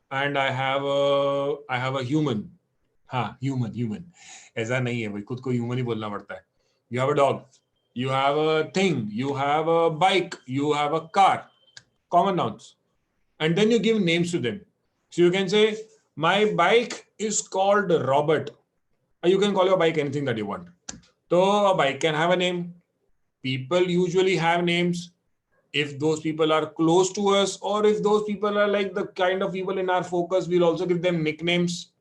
and I have a human. हाँ, human. ऐसा नहीं है भाई, खुद को human ही बोलना पड़ता है. You have a dog. You have a thing. You have a bike. You have a car. Common nouns. And then you give names to them. So you can say, my bike is called Robert. Or you can call your bike anything that you want. So a bike can have a name. People usually have names. If those people are close to us, or if those people are like the kind of people in our focus, we'll also give them nicknames.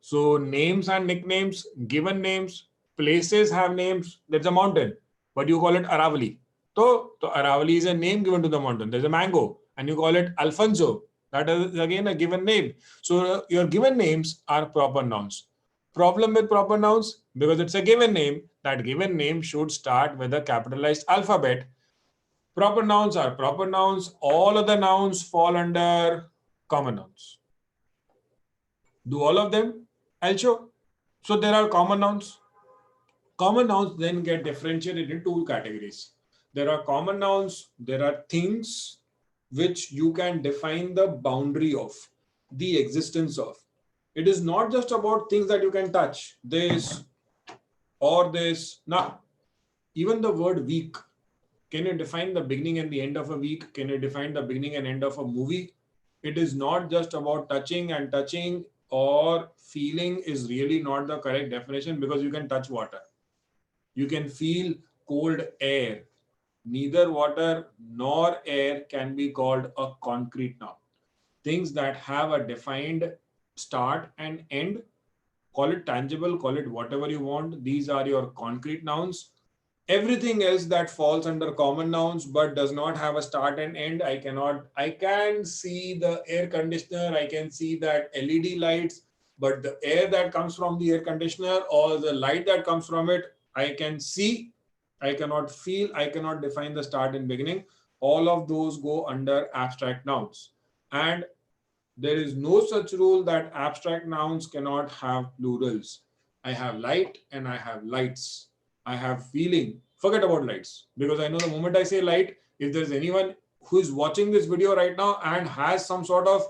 So names and nicknames, given names, places have names. There's a mountain, but you call it Aravali. So Aravali is a name given to the mountain. There's a mango, and you call it Alfonso. That is again a given name. So your given names are proper nouns. Problem with proper nouns, because it's a given name, that given name should start with a capitalized alphabet. Proper nouns are proper nouns. All other nouns fall under common nouns. Do all of them? I'll show. So there are common nouns. Common nouns then get differentiated into 2 categories. There are common nouns. There are things which you can define the boundary of, the existence of. It is not just about things that you can touch, this or this. Now, even the word week. Can you define the beginning and the end of a week? Can you define the beginning and end of a movie? It is not just about touching, and touching or feeling is really not the correct definition, because you can touch water. You can feel cold air. Neither water nor air can be called a concrete noun. things that have a defined start and end. Call it tangible, call it whatever you want. These are your concrete nouns. Everything else that falls under common nouns but does not have a start and end, I can see the air conditioner, I can see that LED lights, but the air that comes from the air conditioner or the light that comes from it, I can see, I cannot feel, I cannot define the start and beginning. All of those go under abstract nouns. And there is no such rule that abstract nouns cannot have plurals. I have light and I have lights. I have feeling. Forget about lights, because I know the moment I say light, if there's anyone who is watching this video right now and has some sort of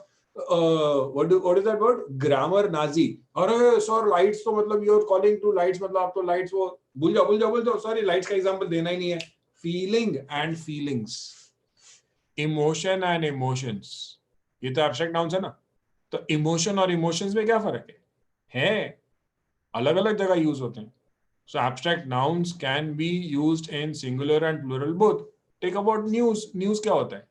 what is that word? Grammar Nazi. अरे sir lights तो मतलब you're calling to lights मतलब आप तो lights वो भूल जाओ sorry lights का example देना ही नहीं है. Feeling and feelings, emotion and emotions. ये तो एब्स्ट्रैक्ट नाउन्स है ना. तो इमोशन और इमोशंस में क्या फर्क है अलग अलग जगह यूज होते हैं. So abstract nouns can be used in singular and plural both. Take about news. News क्या होता है?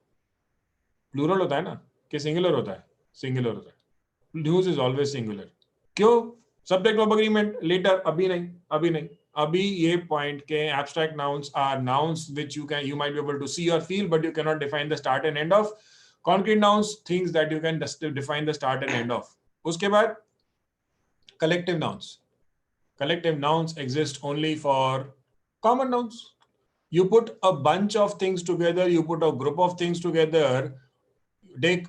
प्लूरल होता है ना कि सिंगुलर होता है? सिंगुलर होता है. News is always singular. क्यों? Subject of agreement letter. अभी नहीं, अभी नहीं. अभी ये पॉइंट के abstract nouns are nouns which you might be able to see or feel, but you cannot define the start and end of. Concrete nouns, things that you can define the start and end of. उसके बाद collective nouns. Collective nouns exist only for common nouns. You put a bunch of things together, you put a group of things together, take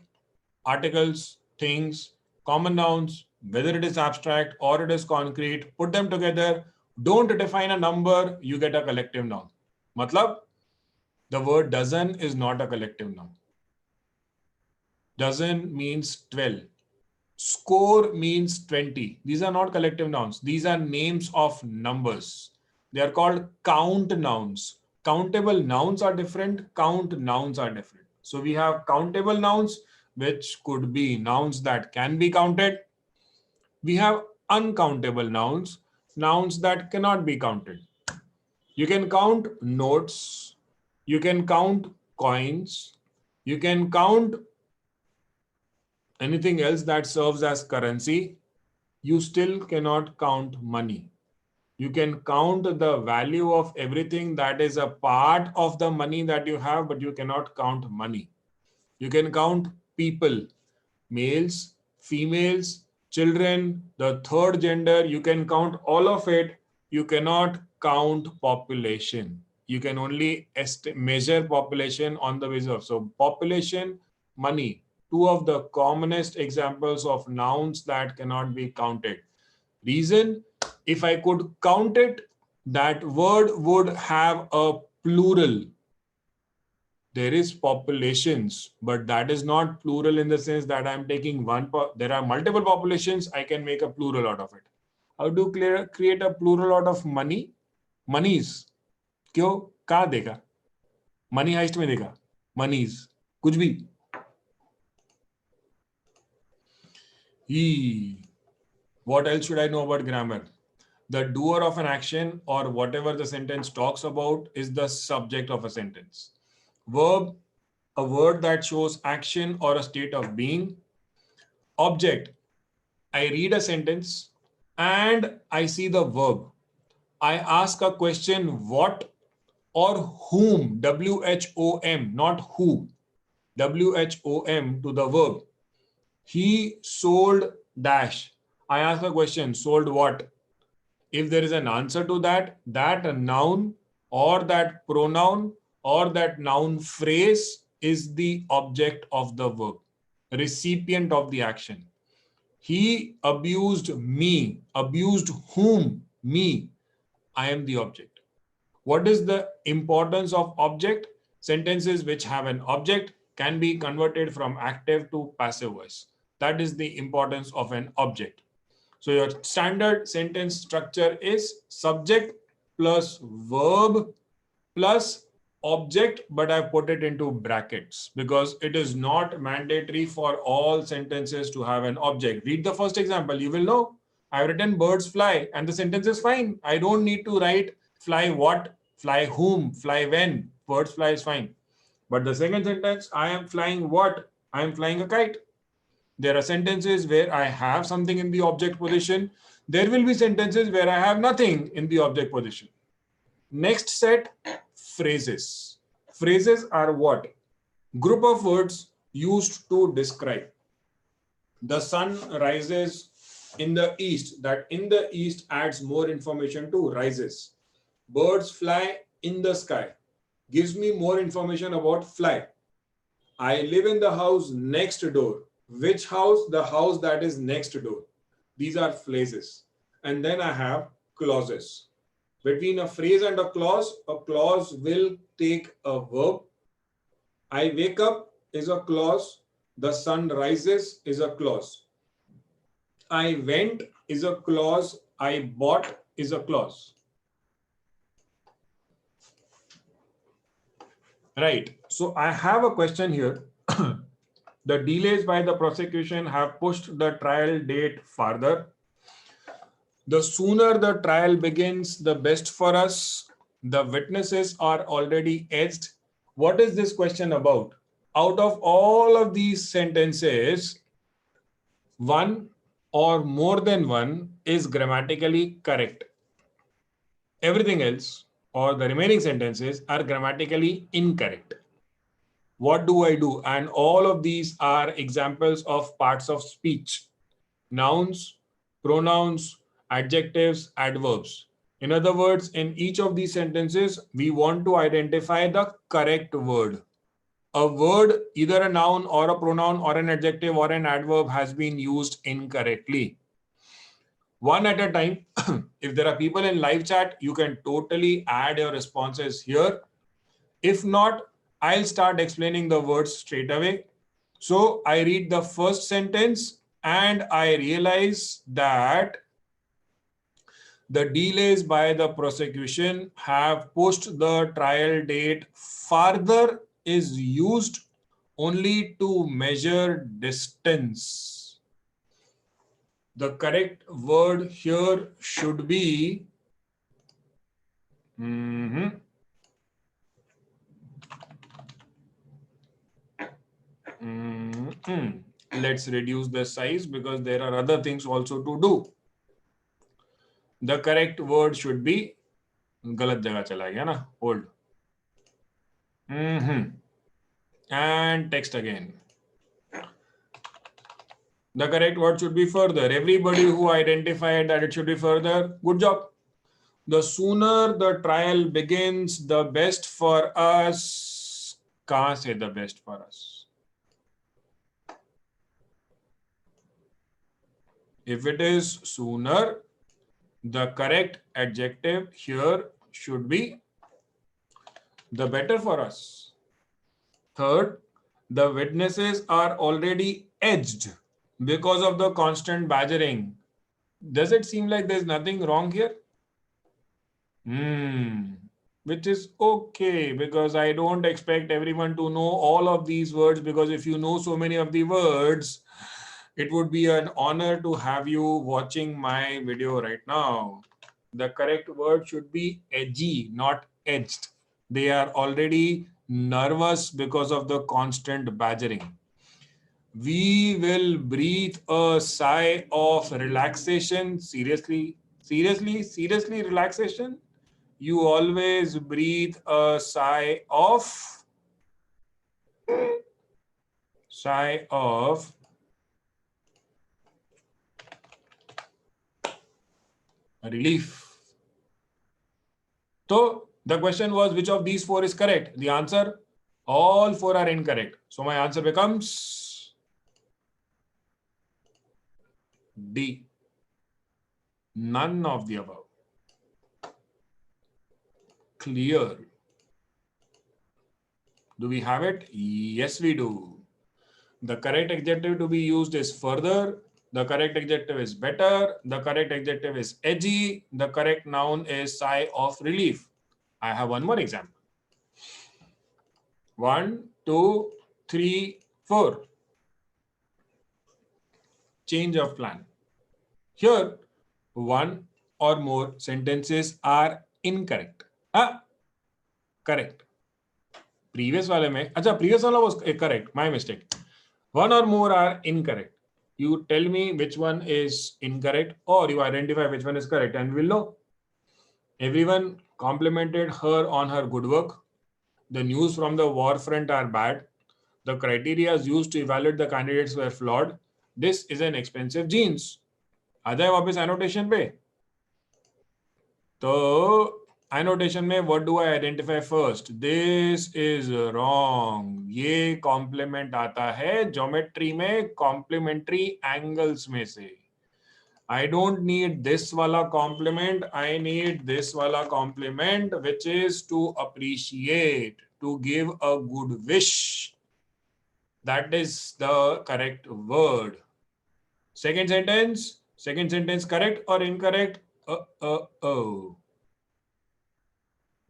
articles, things, common nouns, whether it is abstract or it is concrete, put them together, don't define a number, you get a collective noun. Matlab, the word dozen is not a collective noun. Dozen means 12. Score means 20. These are not collective nouns. These are names of numbers. They are called count nouns. Countable nouns are different. Count nouns are different. So we have countable nouns, which could be nouns that can be counted. We have uncountable nouns, nouns that cannot be counted. You can count notes. You can count coins. You can count anything else that serves as currency. You still cannot count money. You can count the value of everything that is a part of the money that you have, but you cannot count money. You can count people, males, females, children, the third gender. You can count all of it. You cannot count population. You can only measure population on the basis of, so population, money. Two of the commonest examples of nouns that cannot be counted. Reason, if I could count it, that word would have a plural. There is populations, but that is not plural in the sense that I'm taking one, there are multiple populations, I can make a plural out of it. How do you create a plural out of money? Monies. क्यों? कहाँ देगा? Money heist में देगा? Monies. कुछ भी. What else should I know about grammar? The doer of an action or whatever the sentence talks about is the subject of a sentence. Verb, a word that shows action or a state of being. Object, I read a sentence and I see the verb. I ask a question, what or whom, W-H-O-M, not who, W-H-O-M to the verb. He sold dash. I ask a question, sold what? If there is an answer to that, that noun or that pronoun or that noun phrase is the object of the verb, recipient of the action. He abused me. Abused whom? Me. I am the object. What is the importance of object? Sentences which have an object can be converted from active to passive voice. That is the importance of an object. So your standard sentence structure is subject plus verb plus object, but I put it into brackets because it is not mandatory for all sentences to have an object. Read the first example, you will know. I've written birds fly and the sentence is fine. I don't need to write fly what, fly whom, fly when. Birds fly is fine. But the second sentence, I am flying what? I am flying a kite. There are sentences where I have something in the object position. There will be sentences where I have nothing in the object position. Next set, phrases. Phrases are what? Group of words used to describe. The sun rises in the east. That in the east adds more information to rises. Birds fly in the sky. Gives me more information about fly. I live in the house next door. Which house? The house that is next door. These are phrases. And then I have clauses. Between a phrase and a clause will take a verb. I wake up is a clause. The sun rises is a clause. I went is a clause. I bought is a clause. Right. So I have a question here. The delays by the prosecution have pushed the trial date further. The sooner the trial begins, the best for us. The witnesses are already edged. What is this question about? Out of all of these sentences, one or more than one is grammatically correct. Everything else or the remaining sentences are grammatically incorrect. What do I do? And all of these are examples of parts of speech. Nouns, pronouns, adjectives, adverbs. In other words, in each of these sentences, we want to identify the correct word. A word, either a noun or a pronoun or an adjective or an adverb, has been used incorrectly. One at a time. If there are people in live chat, you can totally add your responses here. If not, I'll start explaining the words straight away. So I read the first sentence and I realize that the delays by the prosecution have pushed the trial date further is used only to measure distance. The correct word here should be let's reduce the size because there are other things also to do. The correct word should be गलत जगह चला गया ना, hold. And text again. The correct word should be further. Everybody who identified that it should be further, good job. The sooner the trial begins, the best for us. कहाँ से the best for us? If it is sooner, the correct adjective here should be the better for us. Third, the witnesses are already edged because of the constant badgering. Does it seem like there's nothing wrong here? Which is okay, because I don't expect everyone to know all of these words, because if you know so many of the words, it would be an honor to have you watching my video right now. The correct word should be edgy, not edged. They are already nervous because of the constant badgering. We will breathe a sigh of relaxation. Seriously, relaxation. You always breathe a sigh of relief. So the question was, which of these four is correct? The answer, all four are incorrect. So my answer becomes D. None of the above. Clear. Do we have it? Yes, we do. The correct adjective to be used is further. The correct adjective is better. The correct adjective is edgy. The correct noun is sigh of relief. I have one more example. 1, 2, 3, 4. Change of plan. Here, one or more sentences are incorrect. Correct. Previous wale mein, previous wala was correct. My mistake. One or more are incorrect. You tell me which one is incorrect, or you identify which one is correct, and we'll know. Everyone complimented her on her good work. The news from the war front are bad. The criteria used to evaluate the candidates were flawed. This is an expensive jeans. आ जाए वापस annotation पे. तो annotation में what do I identify first? This is wrong. ये complement आता है geometry में complementary angles में से. I don't need this wala compliment. I need this wala compliment, which is to appreciate, to give a good wish. That is the correct word. Second sentence correct or incorrect? Oh.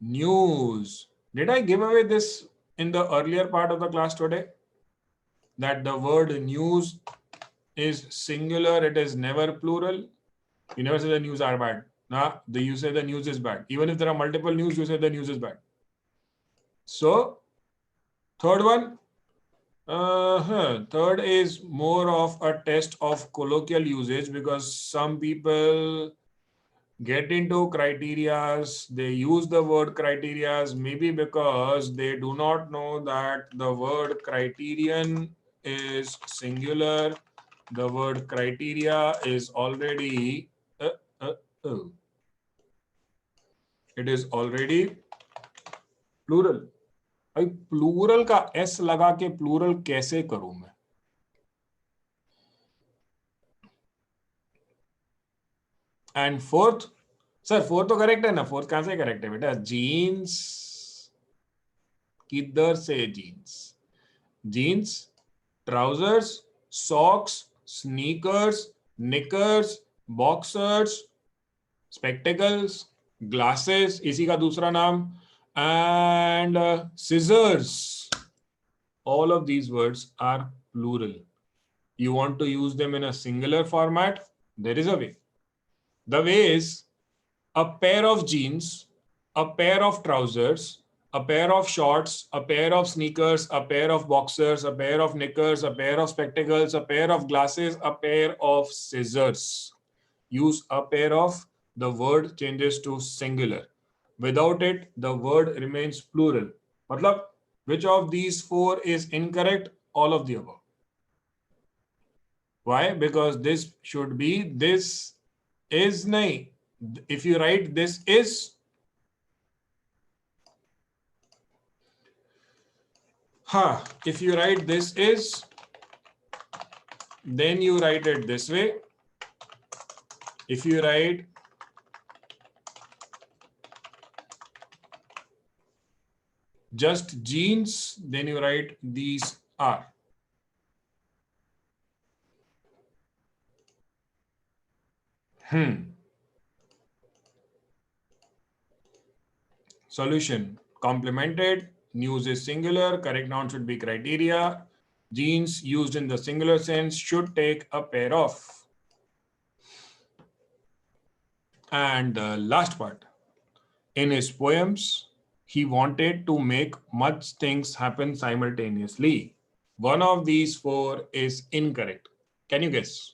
News. Did I give away this in the earlier part of the class today? That the word news is singular, it is never plural. You never say the news are bad. Nah, you say the news is bad. Even if there are multiple news, you say the news is bad. So, third one. Third is more of a test of colloquial usage, because some people get into criterias, they use the word criterias, maybe because they do not know that the word criterion is singular. The word criteria is already it is already plural. भाई plural का S लगा के plural कैसे करूं मैं? And fourth, sir fourth तो correct है ना? फोर्थ कहां से करेक्ट है बेटा? जीन्स, किधर से jeans? Jeans, trousers, socks, sneakers, knickers, boxers, spectacles, glasses, इसी का दूसरा नाम, and scissors. All of these words are plural. You want to use them in a singular format? There is a way. The way is a pair of jeans, a pair of trousers, a pair of shorts, a pair of sneakers, a pair of boxers, a pair of knickers, a pair of spectacles, a pair of glasses, a pair of scissors. Use a pair of, the word changes to singular. Without it, the word remains plural. Matlab, which of these four is incorrect? All of the above. Why? Because this should be this is nahi. If you write this is, if you write this is, then you write it this way. If you write just jeans, then you write these are. Solution. Complemented. News is singular. Correct noun should be criteria. Jeans used in the singular sense should take a pair of. And the last part. In his poems, he wanted to make much things happen simultaneously. One of these four is incorrect. Can you guess?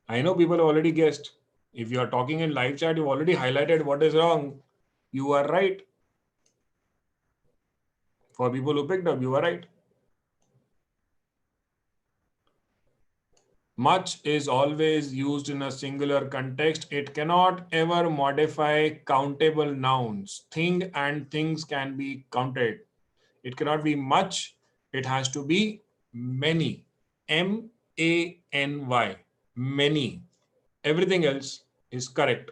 I know people have already guessed. If you are talking in live chat, you've already highlighted what is wrong. You are right. For people who picked up, you are right. Much is always used in a singular context. It cannot ever modify countable nouns. Thing and things can be counted. It cannot be much. It has to be many. M-A-N-Y. Many. Everything else is correct.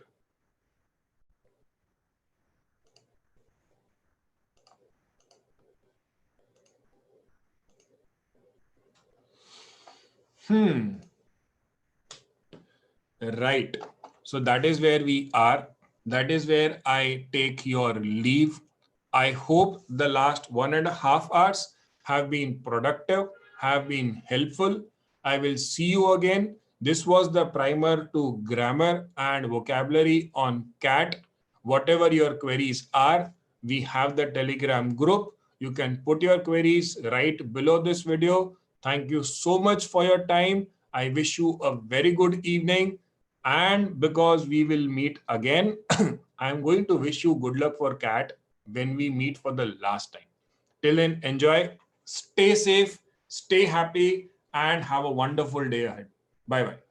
Right. So that is where we are. That is where I take your leave. I hope the last 1.5 hours have been productive, have been helpful. I will see you again. This was the primer to grammar and vocabulary on CAT. Whatever your queries are, we have the Telegram group. You can put your queries right below this video. Thank you so much for your time. I wish you a very good evening. And because we will meet again, I'm going to wish you good luck for Cat when we meet for the last time. Till then, enjoy, stay safe, stay happy, and have a wonderful day ahead. Bye bye.